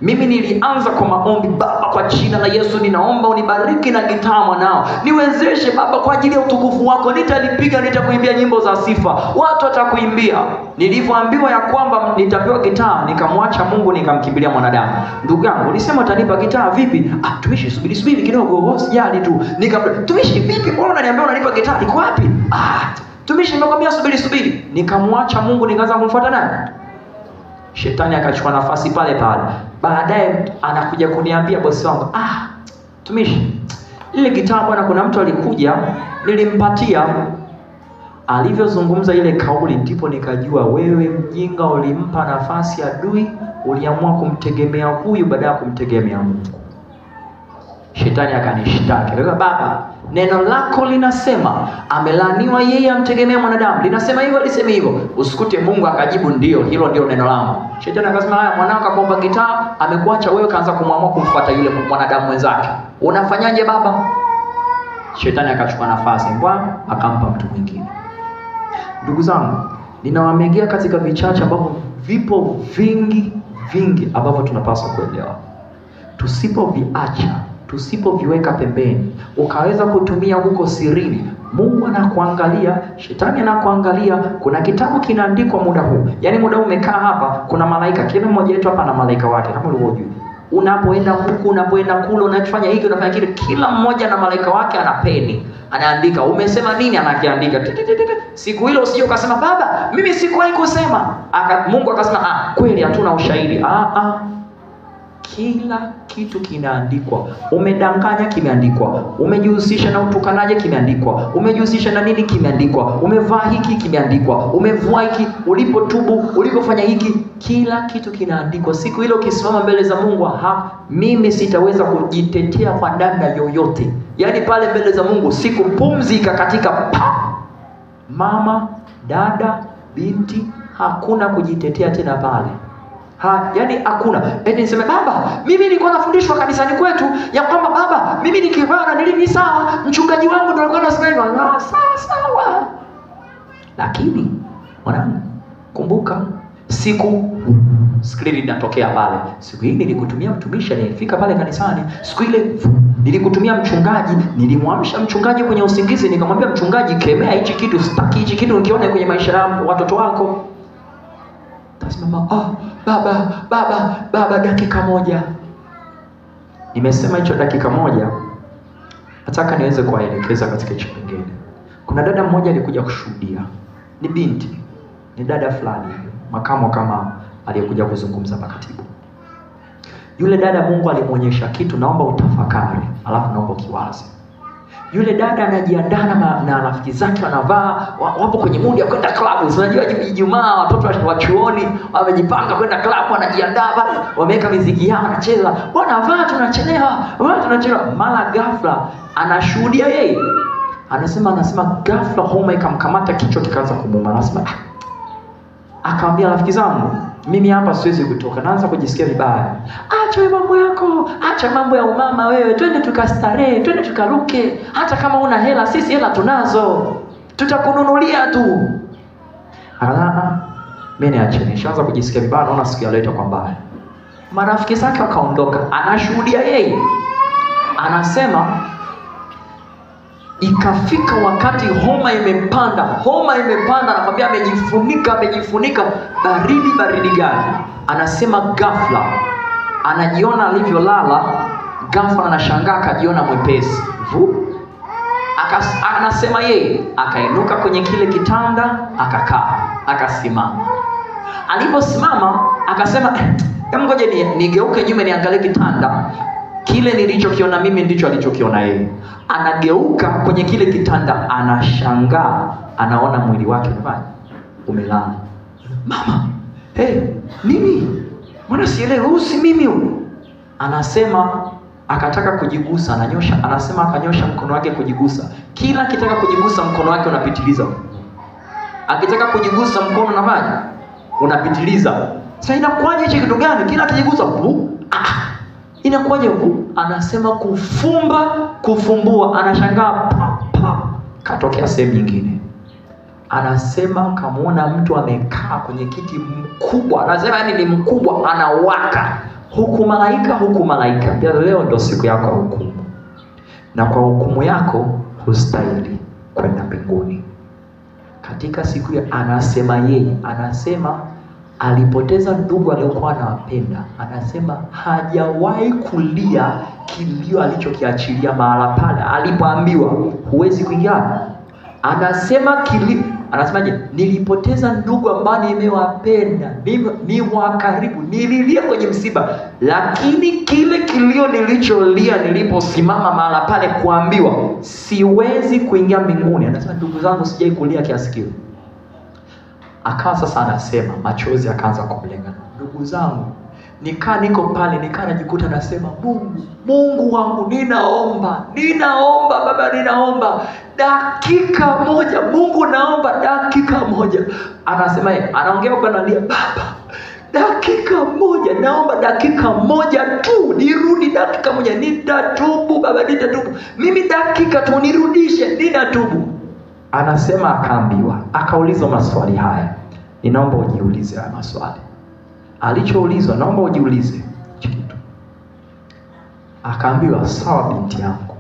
Mimi nilianza kwa maombi, Baba kwa jina la Yesu ninaomba unibariki na gitaa mwanao. Niwezeshe Baba kwa ajili ya utukufu wako. Nitalipiga, nitakuimbia nyimbo za sifa. Watu watakuimbia. Nilivyoambiwa ya kwamba nitapewa gitaa, nikamwacha Mungu nikamkimbilia mwanadamu. Ndugu yangu, ulisema utanipa gitaa vipi? Tumishi subiri kidogo, usijali tu. Tumishi vipi? Mbona unaniambia unanipa gitaa? Iko wapi? Tumishi nimekwambia subiri. Nikamwacha Mungu nikaanza kumfuata nani? Shetani akachukua nafasi pale pale. Baadaye anakuja kuniambia bosi wangu, tumishi, ile gitaa bwana, kuna mtu alikuja nilimpatia. Alivyozungumza ile kauli, ndipo nikajua wewe mjinga, ulimpa nafasi adui, uliamua kumtegemea huyu badala ya kumtegemea Mungu. Shetani akanishtaki. Baba, neno lako linasema amelaaniwa yeye amtegemea mwanadamu. Linasema hivyo, liseme hivyo. Usikute Mungu akajibu ndio, hilo ndio neno langu. Shetani akasema, haya mwanao akakuomba gitaa, amekuacha wewe, kaanza kumwamua kumfuata yule mwanadamu mwenzake. Unafanyaje baba? Shetani akachukua nafasi, akampa mtu mwingine. Ndugu zangu, ninawamegea katika vichache ambavyo vipo vingi ambavyo tunapaswa kuelewa. Tusipoviacha, tusipoviweka pembeni, ukaweza kutumia huko sirini, Mungu anakuangalia, shetani anakuangalia. Kuna kitabu kinaandikwa muda huu. Yaani muda huu umekaa hapa, kuna malaika, kila mmoja wetu hapa na malaika wake, kama ulivyojua. Unapoenda huku, unapoenda kule, unafanya hiki, unafanya kile, kila mmoja na malaika wake ana peni. Anaandika, umesema nini, anakiandika. Siku hilo usije ukasema, baba, mimi sikuwahi kusema. Mungu akasema, kweli hatuna ushahidi. Kila kitu kinaandikwa. Umedanganya, kimeandikwa. Umejihusisha na utukanaje, kimeandikwa. Umejihusisha na nini, kimeandikwa. Umevaa hiki, kimeandikwa. Umevua hiki, ulipotubu, ulipofanya hiki, kila kitu kinaandikwa. Siku hilo ukisimama mbele za Mungu, mimi sitaweza kujitetea kwa namna yoyote. Yaani pale mbele za Mungu sikupumzika katika mama, dada, binti, hakuna kujitetea tena pale. Yaani hakuna. Niseme baba, mimi nilikuwa nafundishwa kanisani kwetu ya kwamba baba, mimi nikivaa nilini sawa, mchungaji wangu ndio alikuwa anasema hivyo. Sawa. Lakini mwanangu, kumbuka siku skrini inatokea pale. Siku hii nilikutumia mtumishi aliyefika pale kanisani. Siku ile nilikutumia mchungaji, nilimwamsha mchungaji kwenye usingizi, nikamwambia mchungaji, kemea hichi kitu, sitaki hichi kitu nikione kwenye maisha ya watoto wako. Tasimama, baba dakika moja. Nimesema hicho dakika moja, nataka niweze kuwaelekeza katika hicho kingine. Kuna dada mmoja alikuja kushuhudia. Ni binti, ni dada fulani, makamo kama aliyekuja kuzungumza makatibu. Yule dada Mungu alimuonyesha kitu, naomba utafakari, alafu naomba kiwazi. Yule dada anajiandaa na rafiki zake, wanavaa, wapo kwenye mood ya kwenda club. Unajua Ijumaa watoto wa chuoni wamejipanga kwenda club, wanajiandaa pale, wameweka muziki yao, wanacheza, wanavaa, tunachelewa. Mara ghafla anashuhudia yeye. Anasema ghafla homa ikamkamata, kichwa kikaanza kumuuma. Anasema akamwambia rafiki zangu, mimi hapa siwezi kutoka, naanza kujisikia vibaya. Acha mambo yako, acha mambo ya umama wewe, twende tukastarehe, twende tukaruke. Hata kama una hela, sisi hela tunazo, tutakununulia tu. Mimi niache, nishaanza kujisikia vibaya, naona siku ya leo kwa mbaya. Marafiki zake wakaondoka, anashuhudia yeye. Anasema ikafika wakati homa imempanda, anakwambia amejifunika, baridi gani. Anasema ghafla anajiona alivyolala, ghafla anashangaa akajiona mwepesi. Anasema yeye akainuka kwenye kile kitanda, akakaa, akasimama. Aliposimama akasema, ngoja nigeuke nyuma niangalie kitanda. Kile nilichokiona mimi ndicho alichokiona yeye. Anageuka kwenye kile kitanda, anashangaa, anaona mwili wake umelala. Mama, nini? Mbona sielewi, huyu si mimi huyu? Anasema akataka kujigusa, anasema akanyosha mkono wake kujigusa. Kila akitaka kujigusa mkono wake unapitiliza. Akitaka kujigusa mkono unapitiliza. Sasa inakuwaje hicho kitu gani? Kila akijigusa inakuwaje huku? Anasema kufumbua, anashangaa katokea sehemu nyingine. Anasema kamuona mtu amekaa kwenye kiti mkubwa. Anasema ni mkubwa, anawaka. Huku malaika. Pia leo ndo siku yako ya hukumu. Na kwa hukumu yako hustahili kwenda mbinguni. Katika siku ya anasema alipoteza ndugu aliyokuwa anawapenda. Anasema hajawahi kulia kilio alichokiachilia mahala pale alipoambiwa huwezi kuingia. Anasemaje? Nilipoteza ndugu ambaye nimewapenda, ni wa karibu, nililia kwenye msiba, lakini kile kilio nilicholia niliposimama mahala pale kuambiwa siwezi kuingia mbinguni. Anasema ndugu zangu, sijai kulia kiasi kile. Akawa sasa anasema machozi akaanza kumlenga. Ndugu zangu, niko pale, najikuta nasema, Mungu wangu, ninaomba Baba, ninaomba dakika moja, Mungu naomba dakika moja. Anasema anaongea huko, analia, Baba, dakika moja, naomba dakika moja tu, nirudi dakika moja, nitatubu Baba, nitatubu. Mimi dakika tu nirudishe, ninatubu. Anasema akaulizwa maswali haya. Ninaomba ujiulize haya maswali. Alichoulizwa, naomba ujiulize kitu. Akaambiwa, sawa binti yangu,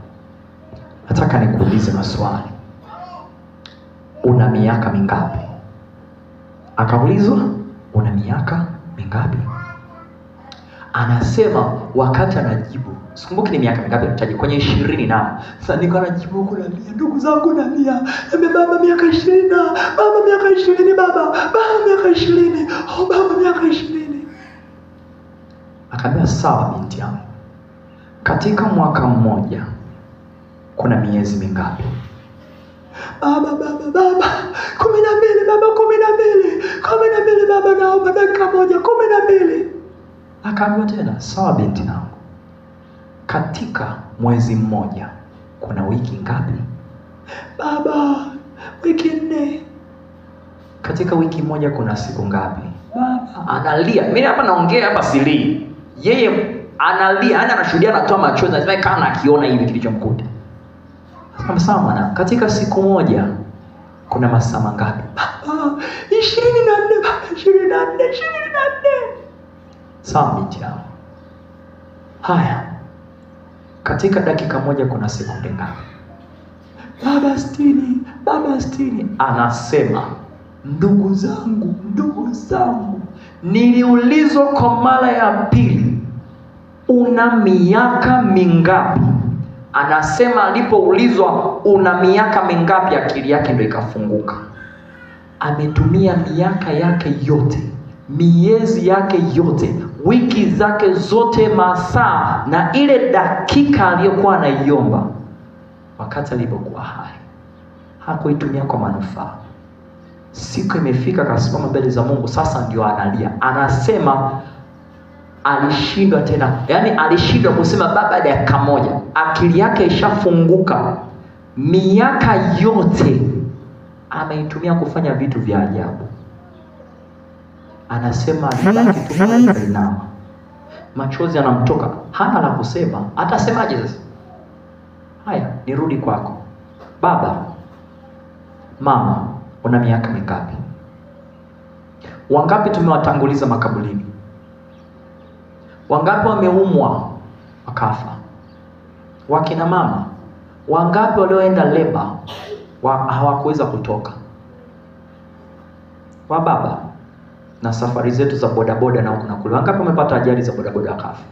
nataka nikuulize maswali. Una miaka mingapi? Akaulizwa, una miaka mingapi? Anasema wakati anajibu, sikumbuki ni miaka mingapi, nitaje kwenye 20 na. Sasa niko anajibu huko, nalia, ndugu zangu, nalia, baba miaka 20, baba miaka 20, baba miaka 20, baba miaka 20. Akaambia, sawa binti yangu, katika mwaka mmoja kuna miezi mingapi? Baba 12, baba 12, baba naomba dakika moja, 12. Akaambiwa tena, sawa binti yangu, katika mwezi mmoja kuna wiki ngapi? Baba, wiki 4. Katika wiki moja kuna siku ngapi? baba, analia. Mimi hapa naongea hapa silii, yeye analia, anashuhudia, anatoa machozi, lazima kana akiona hivi kilichomkuta. Sasa sawa mwana, katika siku moja kuna masaa mangapi? 24. Sawa binti yangu. Haya, katika dakika moja kuna sekunde ngapi? Baba 60. Anasema, ndugu zangu, niliulizwa kwa mara ya pili, una miaka mingapi? Anasema alipoulizwa una miaka mingapi, akili yake ndio ikafunguka. Ametumia miaka yake yote, miezi yake yote, wiki zake zote, masaa na ile dakika aliyokuwa anaiomba wakati alipokuwa hai, hakuitumia kwa manufaa. Siku imefika, akasimama mbele za Mungu, sasa ndio analia. Anasema alishindwa tena, yani alishindwa kusema baba dakika moja. Akili yake ishafunguka, miaka yote ameitumia kufanya vitu vya ajabu. Anasema alibaki tu kuinama, machozi yanamtoka, hana la kusema. Atasemaje sasa? Haya, nirudi kwako baba, mama, una miaka mingapi? Wangapi tumewatanguliza makaburini? Wangapi wameumwa wakafa? Wakina mama wangapi walioenda leba hawakuweza kutoka? Wa baba na safari zetu za bodaboda na huko na kule, wangapi wamepata ajali za bodaboda wakafa?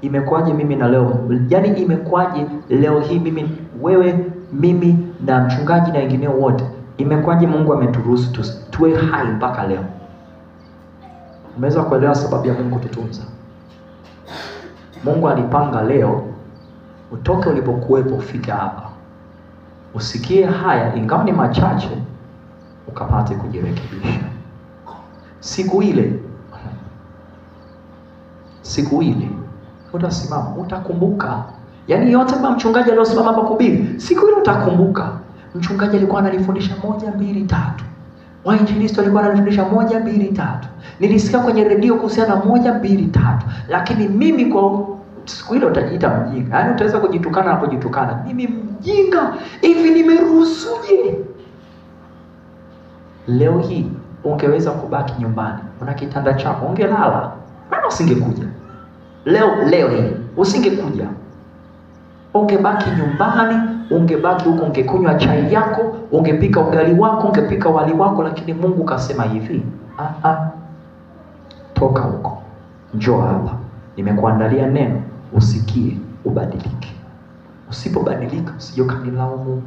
Imekuwaje mimi na leo, yani imekuwaje leo hii mimi, wewe, mimi na mchungaji na wengine wote, imekuwaje Mungu ameturuhusu tuwe hai mpaka leo? Umeweza kuelewa sababu ya Mungu kututunza? Mungu alipanga leo utoke ulipokuwepo ufike hapa, usikie haya ingawa ni machache, ukapate kujirekebisha. Siku ile utasimama, utakumbuka. Yaani yote kama mchungaji aliyosimama hapa kuhubiri, siku ile utakumbuka mchungaji alikuwa ananifundisha 1 2 3. Wainjilisti walikuwa wananifundisha 1 2 3. Nilisikia kwenye redio kuhusiana na 1 2 3. Lakini mimi kwa siku ile utajiita mjinga. Yaani utaweza kujitukana na kujitukana. Mimi mjinga, hivi nimeruhusuje? Leo hii ungeweza kubaki nyumbani, una kitanda chako, ungelala. Maana usingekuja. Leo hii usingekuja. Ungebaki nyumbani, ungebaki huko, ungekunywa chai yako, ungepika ugali wako, ungepika wali wako, lakini Mungu kasema hivi, toka huko, njoo hapa. Nimekuandalia neno, usikie, ubadilike. Usipobadilika, usije kanilaumu.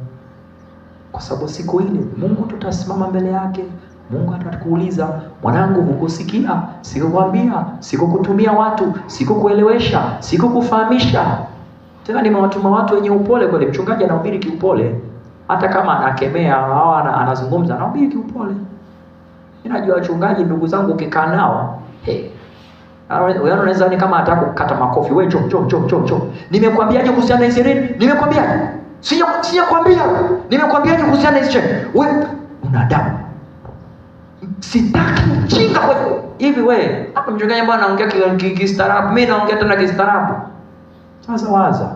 Kwa sababu siku ile Mungu tutasimama mbele yake. Mungu atatukuuliza, mwanangu, hukusikia? Sikukwambia? Sikukutumia watu? Sikukuelewesha? Sikukufahamisha? Tena nimewatuma watu wenye upole kweli. Mchungaji anahubiri kiupole. Hata kama anakemea au anazungumza, anahubiri kiupole. Ninajua wachungaji ndugu zangu ukikaa nao, wewe unaweza ni kama ataka kukata makofi. Wewe njoo. Nimekwambiaje kuhusiana na Israeli? Nimekwambiaje? Sijakwambia. Nimekwambiaje kuhusiana na Israeli? Wewe una adabu. Sitaki mjinga wewe. Hivi wewe, hapa mchungaji mbona anaongea kistaarabu, mimi naongea tena kistaarabu. Sasa waza.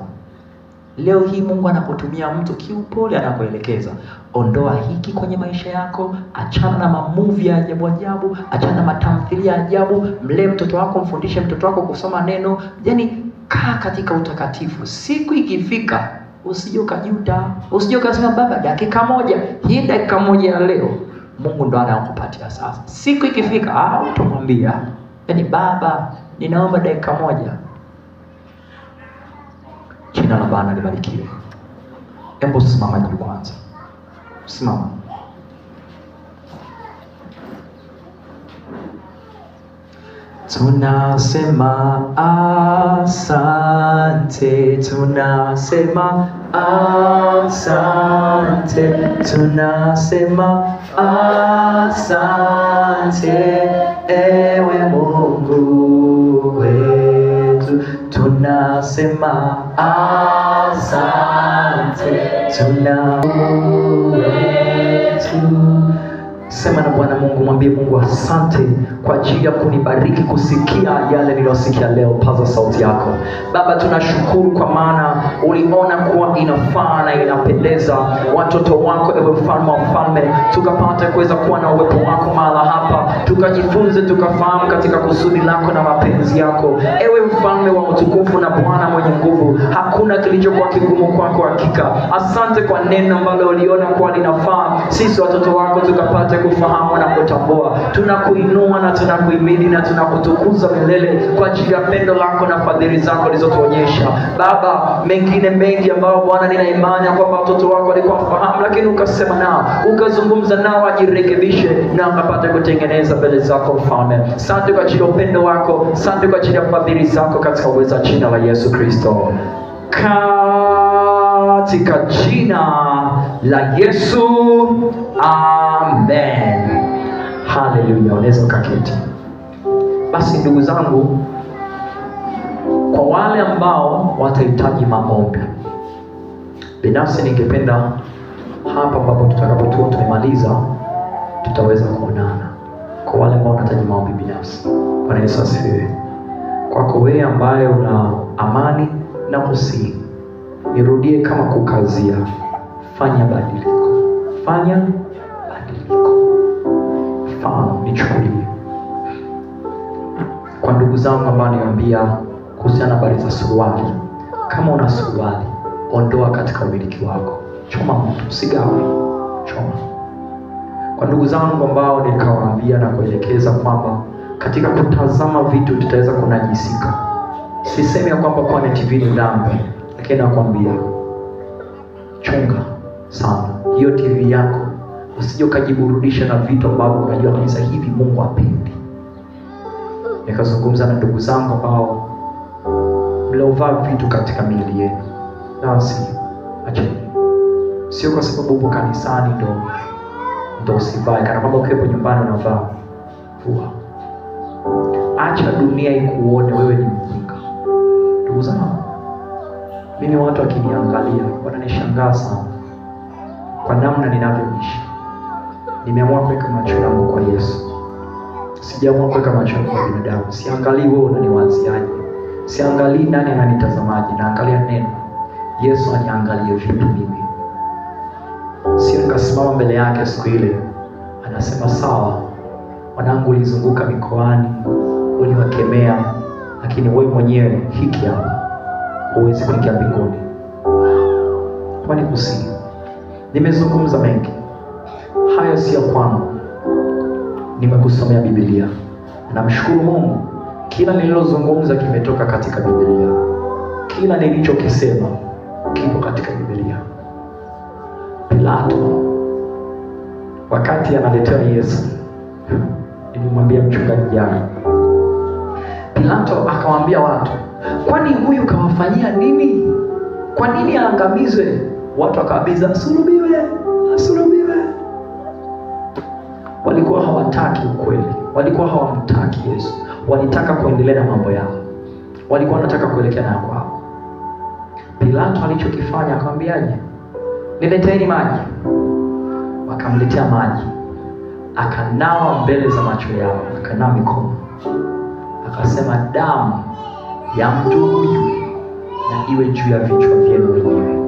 Leo hii Mungu anapotumia mtu kiupole anakuelekeza, ondoa hiki kwenye maisha yako, achana na mamovie ya ajabu, achana na matamthilia ya ajabu, mlee mtoto wako, mfundishe mtoto wako kusoma neno, yani kaa katika utakatifu. Siku ikifika, usije ukajuta, usije ukasema baba dakika moja, hii dakika moja ya leo Mungu ndo anakupatia sasa. Siku ikifika, utamwambia, yani baba, ninaomba dakika moja. Jina la Bwana libarikiwe. Hebu simama juu kwanza. Simama. Tunasema asante, tunasema asante, tunasema asante, ewe Mungu wetu. Tunasema asante, tunasema wetu. Sema na Bwana Mungu, mwambie Mungu asante kwa ajili ya kunibariki kusikia yale niliyosikia leo. Paza sauti yako. Baba, tunashukuru kwa maana uliona kuwa inafaa na inapendeza watoto wako, ewe mfalme wa mfalme, tukapata kuweza kuwa na uwepo wako mahala hapa, tukajifunze, tukafahamu katika kusudi lako na mapenzi yako. Ewe mfalme wa utukufu na Bwana mwenye nguvu, hakuna kilichokuwa kigumu kwako hakika. Asante kwa neno ambalo uliona kuwa linafaa sisi watoto wako tukapata kufahamu na kutambua. Tunakuinua na tunakuhimidi na tunakutukuza milele kwa ajili ya pendo lako na fadhili zako ulizotuonyesha. Baba, mengine mengi ambao Bwana nina imani kwamba watoto wako walikuwa fahamu, lakini ukasema nao, ukazungumza nao wajirekebishe na wakapata kutengeneza mbele zako mfalme. Asante kwa ajili ya upendo wako, asante kwa ajili ya fadhili zako katika uweza jina la Yesu Kristo. Katika jina la Yesu, amen. Haleluya. Unaweza ukaketi. Basi ndugu zangu, kwa wale ambao watahitaji maombi binafsi, ningependa hapa ambapo tutakapokuwa tumemaliza tutaweza kuonana. Kwa wale ambao wanahitaji maombi binafsi, Bwana Yesu asifiwe. Kwako wewe ambaye una amani na kusihi, nirudie kama kukazia, fanya badiliko. Fanya badiliko. Mfano nichukulie kwa ndugu zangu ambao niwaambia kuhusiana na habari za suruali. Kama una suruali, ondoa katika umiliki wako, choma moto, usigawe, choma. Kwa ndugu zangu ambao nikawaambia na kuelekeza kwamba katika kutazama vitu tutaweza kunajisika. Sisemi ya kwamba kwa TV ni dhambi, lakini nakwambia chunga sana hiyo TV yako, usije ukajiburudisha na vitu ambavyo unajua kabisa hivi Mungu hapendi. Nikazungumza na ndugu zangu ambao mliovaa vitu katika miili yenu, nasi acheni. Sio kwa sababu upo kanisani ndo usivae, kana kwamba ukiwepo nyumbani unavaa. Vua. Acha dunia ikuone wewe ni mjinga. Ndugu zangu, mimi watu wakiniangalia wananishangaa sana kwa namna ninavyoishi. Nimeamua kuweka macho yangu kwa Yesu. Sijaamua kuweka macho yangu kwa binadamu. Siangalii wewe unaniwaziaje, siangalii nani ananitazamaje, naangalia neno. Yesu aniangalie vipi mimi. Sio nikasimama mbele yake siku ile anasema sawa, wanangu ulizunguka mikoani, uliwakemea, lakini wewe mwenyewe hiki hapa huwezi kuingia mbinguni. Kwani kusi nimezungumza mengi. Hayo sio kwangu, nimekusomea Biblia. Namshukuru Mungu, kila nililozungumza kimetoka katika Biblia. Kila nilichokisema kipo katika Biblia. Pilato wakati analetea Yesu, nilimwambia mchungaji jana, Pilato akawaambia watu, kwani huyu kawafanyia nini? Kwa nini aangamizwe? Watu wakawabiza, asulubiwe, asulubiwe. Walikuwa hawataki ukweli, walikuwa hawamtaki Yesu, walitaka kuendelea na mambo yao, walikuwa wanataka kuelekea na kwao. Pilato alichokifanya akamwambiaje? Nileteeni maji. Wakamletea maji, akanawa mbele za macho yao, akanawa mikono, akasema damu ya mtu huyu na iwe juu ya vichwa vyenu wenyewe.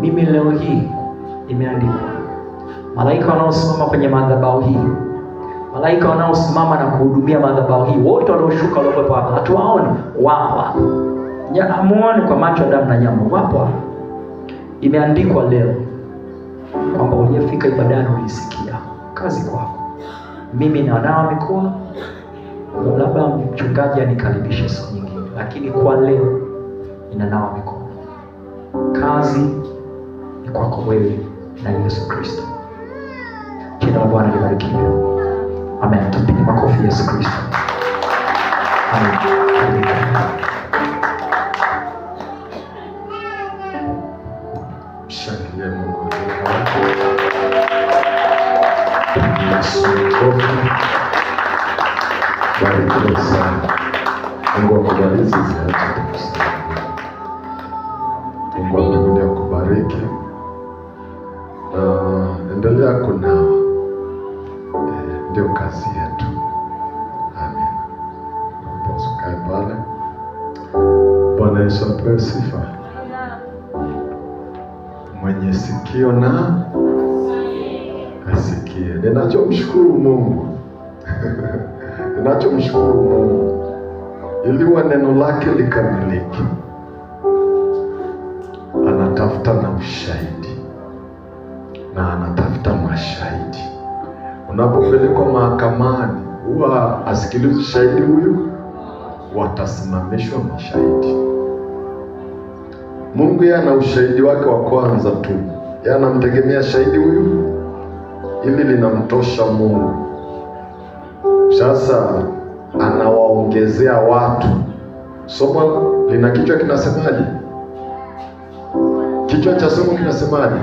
Mimi leo hii imeandikwa, malaika wanaosimama kwenye madhabahu hii, malaika wanaosimama na kuhudumia madhabahu hii, wote walioshuka waliokuwa hapa, hatuwaoni, wapo. Hamuoni kwa macho ya damu na nyama, wapo. Imeandikwa leo kwamba uliyefika ibadani ulisikia, kazi kwako. Mimi nanawa mikono, labda mchungaji anikaribishe siku nyingine, lakini kwa leo ninanawa mikono. Kazi ni kwako wewe na Yesu Kristo. Jina la Bwana libarikiwe. Amen. Tupige makofi Yesu Kristo. Amen. Shangilia Mungu Yesu kofi. Barikiwe sana. Mungu akubariki sana. Mungu akubariki akubariki. Endelea kunawa. apewe sifa. Mwenye sikio na asikie. Ninachomshukuru Mungu ninachomshukuru Mungu ili neno lake likamilike, anatafuta na ushahidi na anatafuta mashahidi. Unapopelekwa mahakamani, huwa asikilizi shahidi huyu, watasimamishwa mashahidi. Mungu yeye ana ushahidi wake wa kwanza tu, yeye anamtegemea shahidi huyu, ili linamtosha Mungu. Sasa anawaongezea watu. Somo lina kichwa kinasemaje? Kichwa cha somo kinasemaje?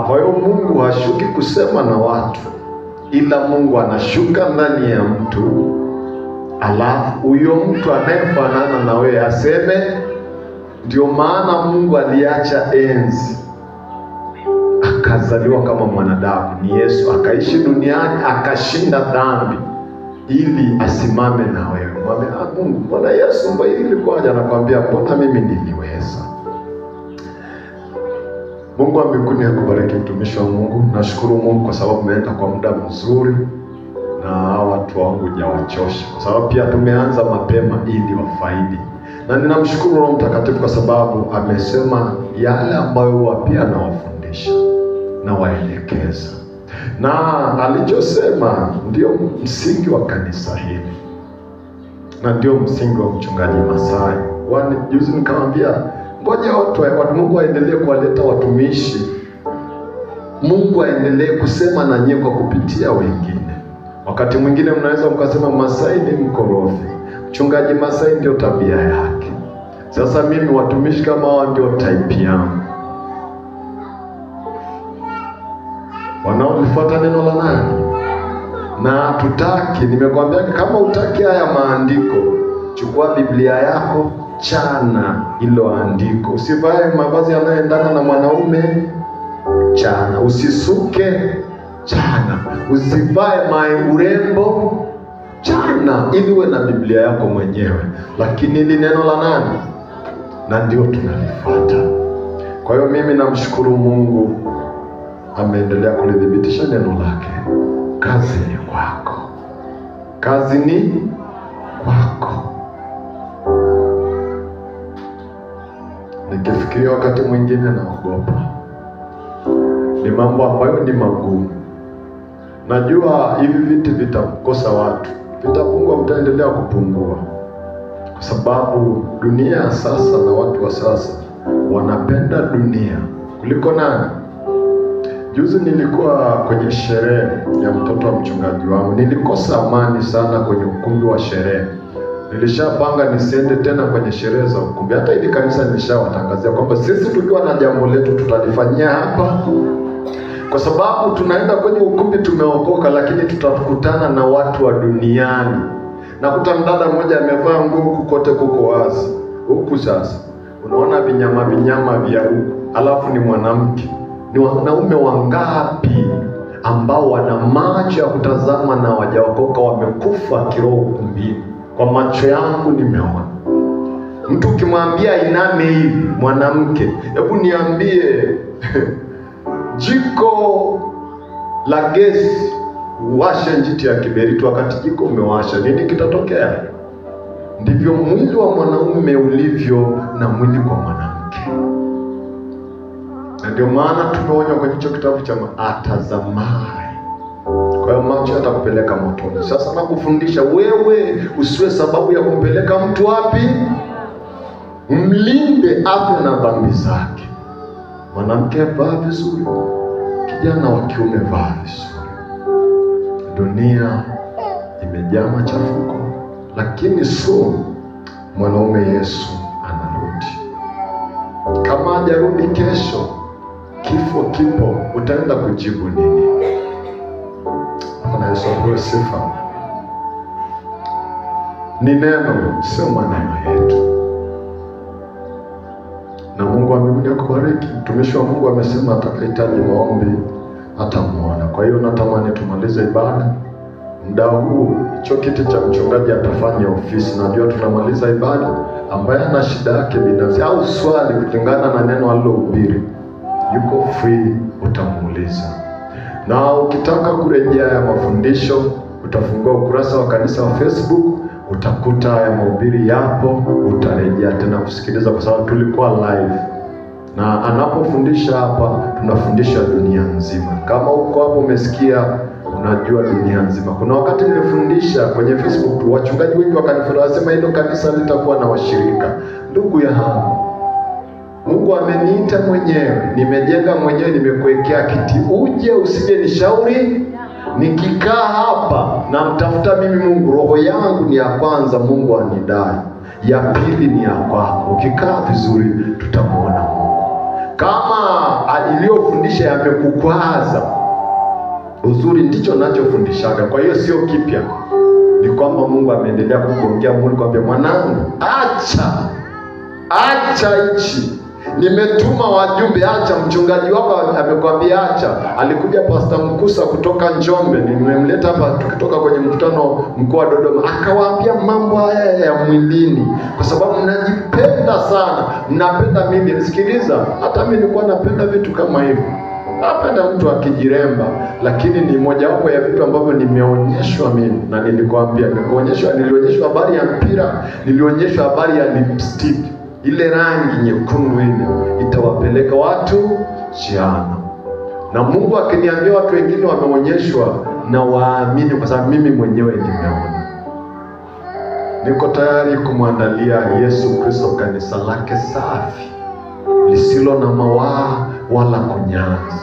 Kwa hiyo Mungu hashuki kusema na watu, ila Mungu anashuka ndani ya mtu, alafu huyo mtu anayefanana na wewe aseme. Ndio maana Mungu aliacha enzi, akazaliwa kama mwanadamu, ni Yesu, akaishi duniani, akashinda dhambi ili asimame na wewe. Mwambie Mungu, mbona Yesu mbona hili kwaje? Anakuambia mbona mimi niliweza. Mungu wa mbinguni akubariki mtumishi wa Mungu. Nashukuru Mungu kwa sababu umeenda kwa muda mzuri na watu wangu hujawachosha, kwa sababu pia tumeanza mapema ili wafaidi. Na ninamshukuru Roho Mtakatifu kwa sababu amesema yale ambayo huwa pia anawafundisha na waelekeza. Na alichosema ndio msingi wa kanisa hili, na ndio msingi wa mchungaji Masai. Juzi nikamwambia ngoja watu Mungu aendelee kuwaleta watumishi, Mungu aendelee kusema na nyie kwa kupitia wengine. Wakati mwingine mnaweza mkasema Masai ni mkorofi, mchungaji Masai ndio tabia yake. Sasa mimi watumishi kama hao ndio type yangu, wanaolifuata neno la nani? Na tutaki, nimekwambia kama utaki haya maandiko, chukua Biblia yako, chana hilo andiko. Usivae mavazi yanayoendana na mwanaume, chana. Usisuke, chana. Usivae urembo, chana, ili uwe na Biblia yako mwenyewe. Lakini hili neno la nani? Na ndio tunalifuata. Kwa hiyo mimi namshukuru Mungu, ameendelea kulithibitisha neno lake. Kazi ni kwako, kazi ni kwako. Nikifikiria wakati mwingine naogopa, ni mambo ambayo ni magumu. Najua hivi vitu vitakosa watu, vitapungua, mtaendelea kupungua, kwa sababu dunia sasa na watu wa sasa wanapenda dunia kuliko nani? Juzi nilikuwa kwenye sherehe ya mtoto wa mchungaji wangu, nilikosa amani sana kwenye ukumbi wa sherehe. Nilishapanga nisiende tena kwenye sherehe za ukumbi. Hata ili kanisa nilishawatangazia kwamba sisi tukiwa na jambo letu tutalifanyia hapa, kwa sababu tunaenda kwenye ukumbi tumeokoka, lakini tutakutana na watu wa duniani. Nakuta mdada mmoja amevaa nguo huku kote kuko wazi. Huku sasa unaona vinyama vya huku, alafu ni mwanamke. Ni wanaume wangapi ambao wana macho ya kutazama na hawajaokoka, wamekufa kiroho ukumbini? Kwa macho yangu nimeona. Mtu ukimwambia iname hivi mwanamke, hebu niambie jiko la gesi uwashe njiti ya kiberiti, wakati jiko umewasha, nini kitatokea? Ndivyo mwili wa mwanaume ulivyo na mwili kwa mwanamke. Na ndio maana tumeonywa kwenye hicho kitabu cha atazamaye. Kwa hiyo macho yatakupeleka motoni. Sasa nakufundisha wewe usiwe sababu ya kumpeleka mtu wapi? Mlinde afe na dhambi zake. Mwanamke vaa vizuri, kijana wa kiume vaa vizuri. Dunia imejaa machafuko, lakini mwanaume Yesu anarudi. Kama hajarudi kesho, kifo kipo, utaenda kujibu nini? Bwana Yesu apewe sifa. Ni neno, sio maneno yetu. Na Mungu wa mbinguni akubariki. Mtumishi wa Mungu amesema atakayehitaji maombi atamuona. Kwa hiyo natamani tumalize ibada muda huu hicho kiti cha mchungaji atafanya ofisi. Najua tunamaliza ibada, ambaye ana shida yake binafsi au swali kulingana na neno alilohubiri, yuko free, utamuuliza. Na ukitaka kurejea ya mafundisho, utafungua ukurasa wa kanisa wa Facebook, utakuta haya mahubiri yapo, utarejea tena kusikiliza, kwa sababu tulikuwa live. Na anapofundisha hapa, tunafundisha dunia nzima. Kama uko hapo umesikia, unajua dunia nzima. Kuna wakati nilifundisha kwenye Facebook, wachungaji wengi wakanifundisha, wasema hilo kanisa litakuwa na washirika. Ndugu yangu, Mungu ameniita mwenyewe, nimejenga mwenyewe, nimekuwekea kiti. Uje usije nishauri. Nikikaa hapa na mtafuta mimi Mungu, roho yangu ni ya kwanza, Mungu anidai. Ya pili ni ya kwako. Ukikaa vizuri, tutamuona Mungu. Kama aliyofundisha yamekukwaza, uzuri ndicho nachofundishaga. Kwa hiyo sio kipya. Ni kwamba Mungu ameendelea kukuongea. Mungu kwambia, mwanangu, acha hichi. Nimetuma wajumbe, acha. Mchungaji wako amekwambia acha. Alikuja Pastor Mkusa kutoka Njombe, nimemleta hapa tukitoka kwenye mkutano mkuu wa Dodoma, akawaambia mambo haya ya mwilini, kwa sababu mnajipenda sana, mnapenda mimi. Sikiliza, hata mimi nilikuwa napenda vitu kama hivyo. Napenda mtu akijiremba, lakini ni mojawapo ya vitu ambavyo nimeonyeshwa mimi. Na nilikwambia, nilionyeshwa habari ya mpira, nilionyeshwa habari ya lipstick. Ile rangi nyekundu ile itawapeleka watu jehanamu. Na Mungu akiniambia watu wengine wameonyeshwa, na waamini, kwa sababu mimi mwenyewe nimeona. Niko tayari kumwandalia Yesu Kristo kanisa lake safi, lisilo na mawaa wala kunyanzi.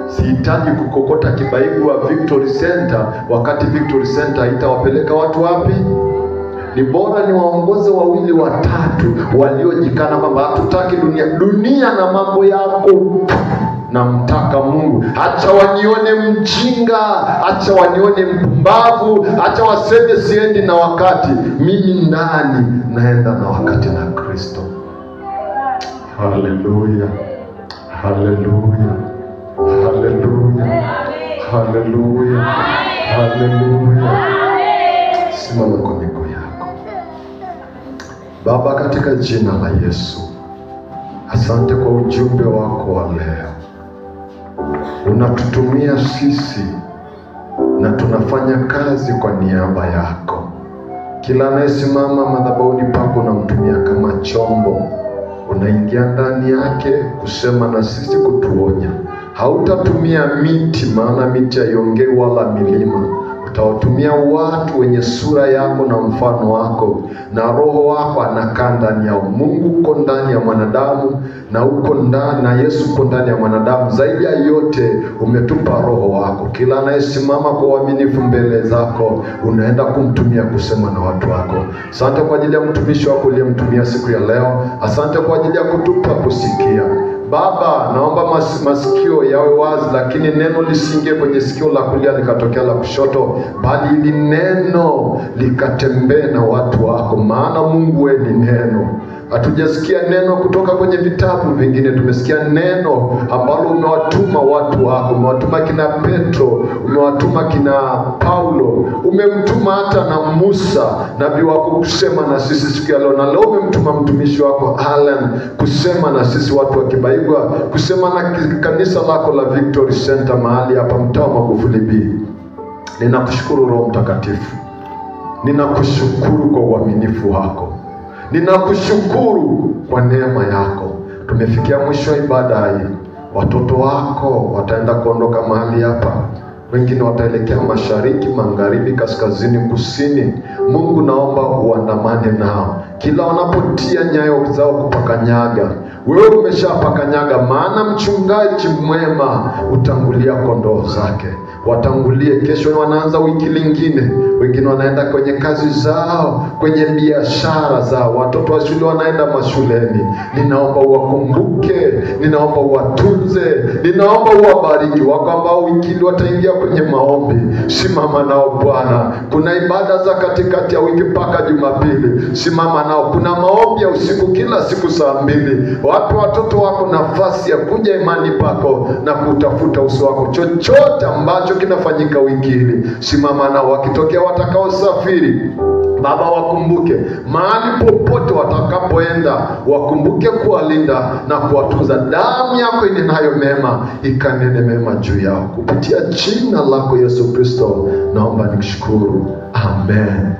Sihitaji kukokota kibaibu wa Victory Center, wakati Victory Center itawapeleka watu wapi? Ni bora ni waongoze 2 watatu waliojikana kwamba hatutaki dunia na mambo yako, na mtaka Mungu. Acha wanione mjinga, acha wanione mpumbavu, acha waseme siendi na wakati. Mimi nani? Naenda na wakati na Kristo. Haleluya, haleluya, haleluya, haleluya, haleluya. Simama kwa miguu yako. Baba, katika jina la Yesu, asante kwa ujumbe wako wa leo. Unatutumia sisi na tunafanya kazi kwa niaba yako. Kila anayesimama madhabahuni pako unamtumia kama chombo. Unaingia ndani yake kusema na sisi, kutuonya. Hautatumia miti, maana miti haiongei, wala milima. Utawatumia watu wenye sura yako na mfano wako, na Roho wako anakaa ndani yao. Mungu uko ndani ya mwanadamu, na uko ndani, na Yesu uko ndani ya mwanadamu. Zaidi ya yote umetupa Roho wako. Kila anayesimama kwa uaminifu mbele zako, unaenda kumtumia kusema na watu wako. Asante kwa ajili ya mtumishi wako uliyemtumia siku ya leo. Asante kwa ajili ya kutupa kusikia. Baba, naomba masikio yawe wazi, lakini neno lisiingie kwenye sikio la kulia likatokea la kushoto, bali ili neno likatembee na watu wako. Maana Mungu wewe ni neno. Hatujasikia neno kutoka kwenye vitabu vingine, tumesikia neno ambalo umewatuma watu wako. Umewatuma kina Petro, umewatuma kina Paulo, umemtuma hata na Musa nabii wako kusema na sisi siku ya leo. Na leo umemtuma mtumishi wako Alan kusema na sisi watu wa Kibaigwa, kusema na kanisa lako la Victory Center mahali hapa mtaa wa Magufuli B. Ninakushukuru Roho Mtakatifu, ninakushukuru kwa uaminifu wako, ninakushukuru kwa neema yako. Tumefikia mwisho wa ibada hii. Watoto wako wataenda kuondoka mahali hapa. Wengine wataelekea mashariki, magharibi, kaskazini, kusini. Mungu, naomba uandamane nao. Kila wanapotia nyayo zao kupakanyaga, wewe umeshapakanyaga. Maana mchungaji mwema utangulia kondoo zake. Watangulie. Kesho wanaanza wiki lingine. Wengine wanaenda kwenye kazi zao, kwenye biashara zao. Watoto wa shule wanaenda mashuleni. Ninaomba uwakumbuke, ninaomba uwatunze, ninaomba uwabariki. Wako ambao wiki wataingia kwenye maombi, simama nao Bwana. Kuna ibada za katikati ya wiki mpaka Jumapili, simama nao. Kuna maombi ya usiku kila siku saa 2. Wape watoto wako nafasi ya kuja imani pako na kutafuta uso wako. Chochote ambacho ambacho kinafanyika wiki hili. Simama nao, wakitokea watakaosafiri Baba, wakumbuke mahali popote watakapoenda, wakumbuke kuwalinda na kuwatunza. Damu yako inenayo mema ikanene mema juu yao, kupitia jina lako Yesu Kristo naomba nikushukuru, amen.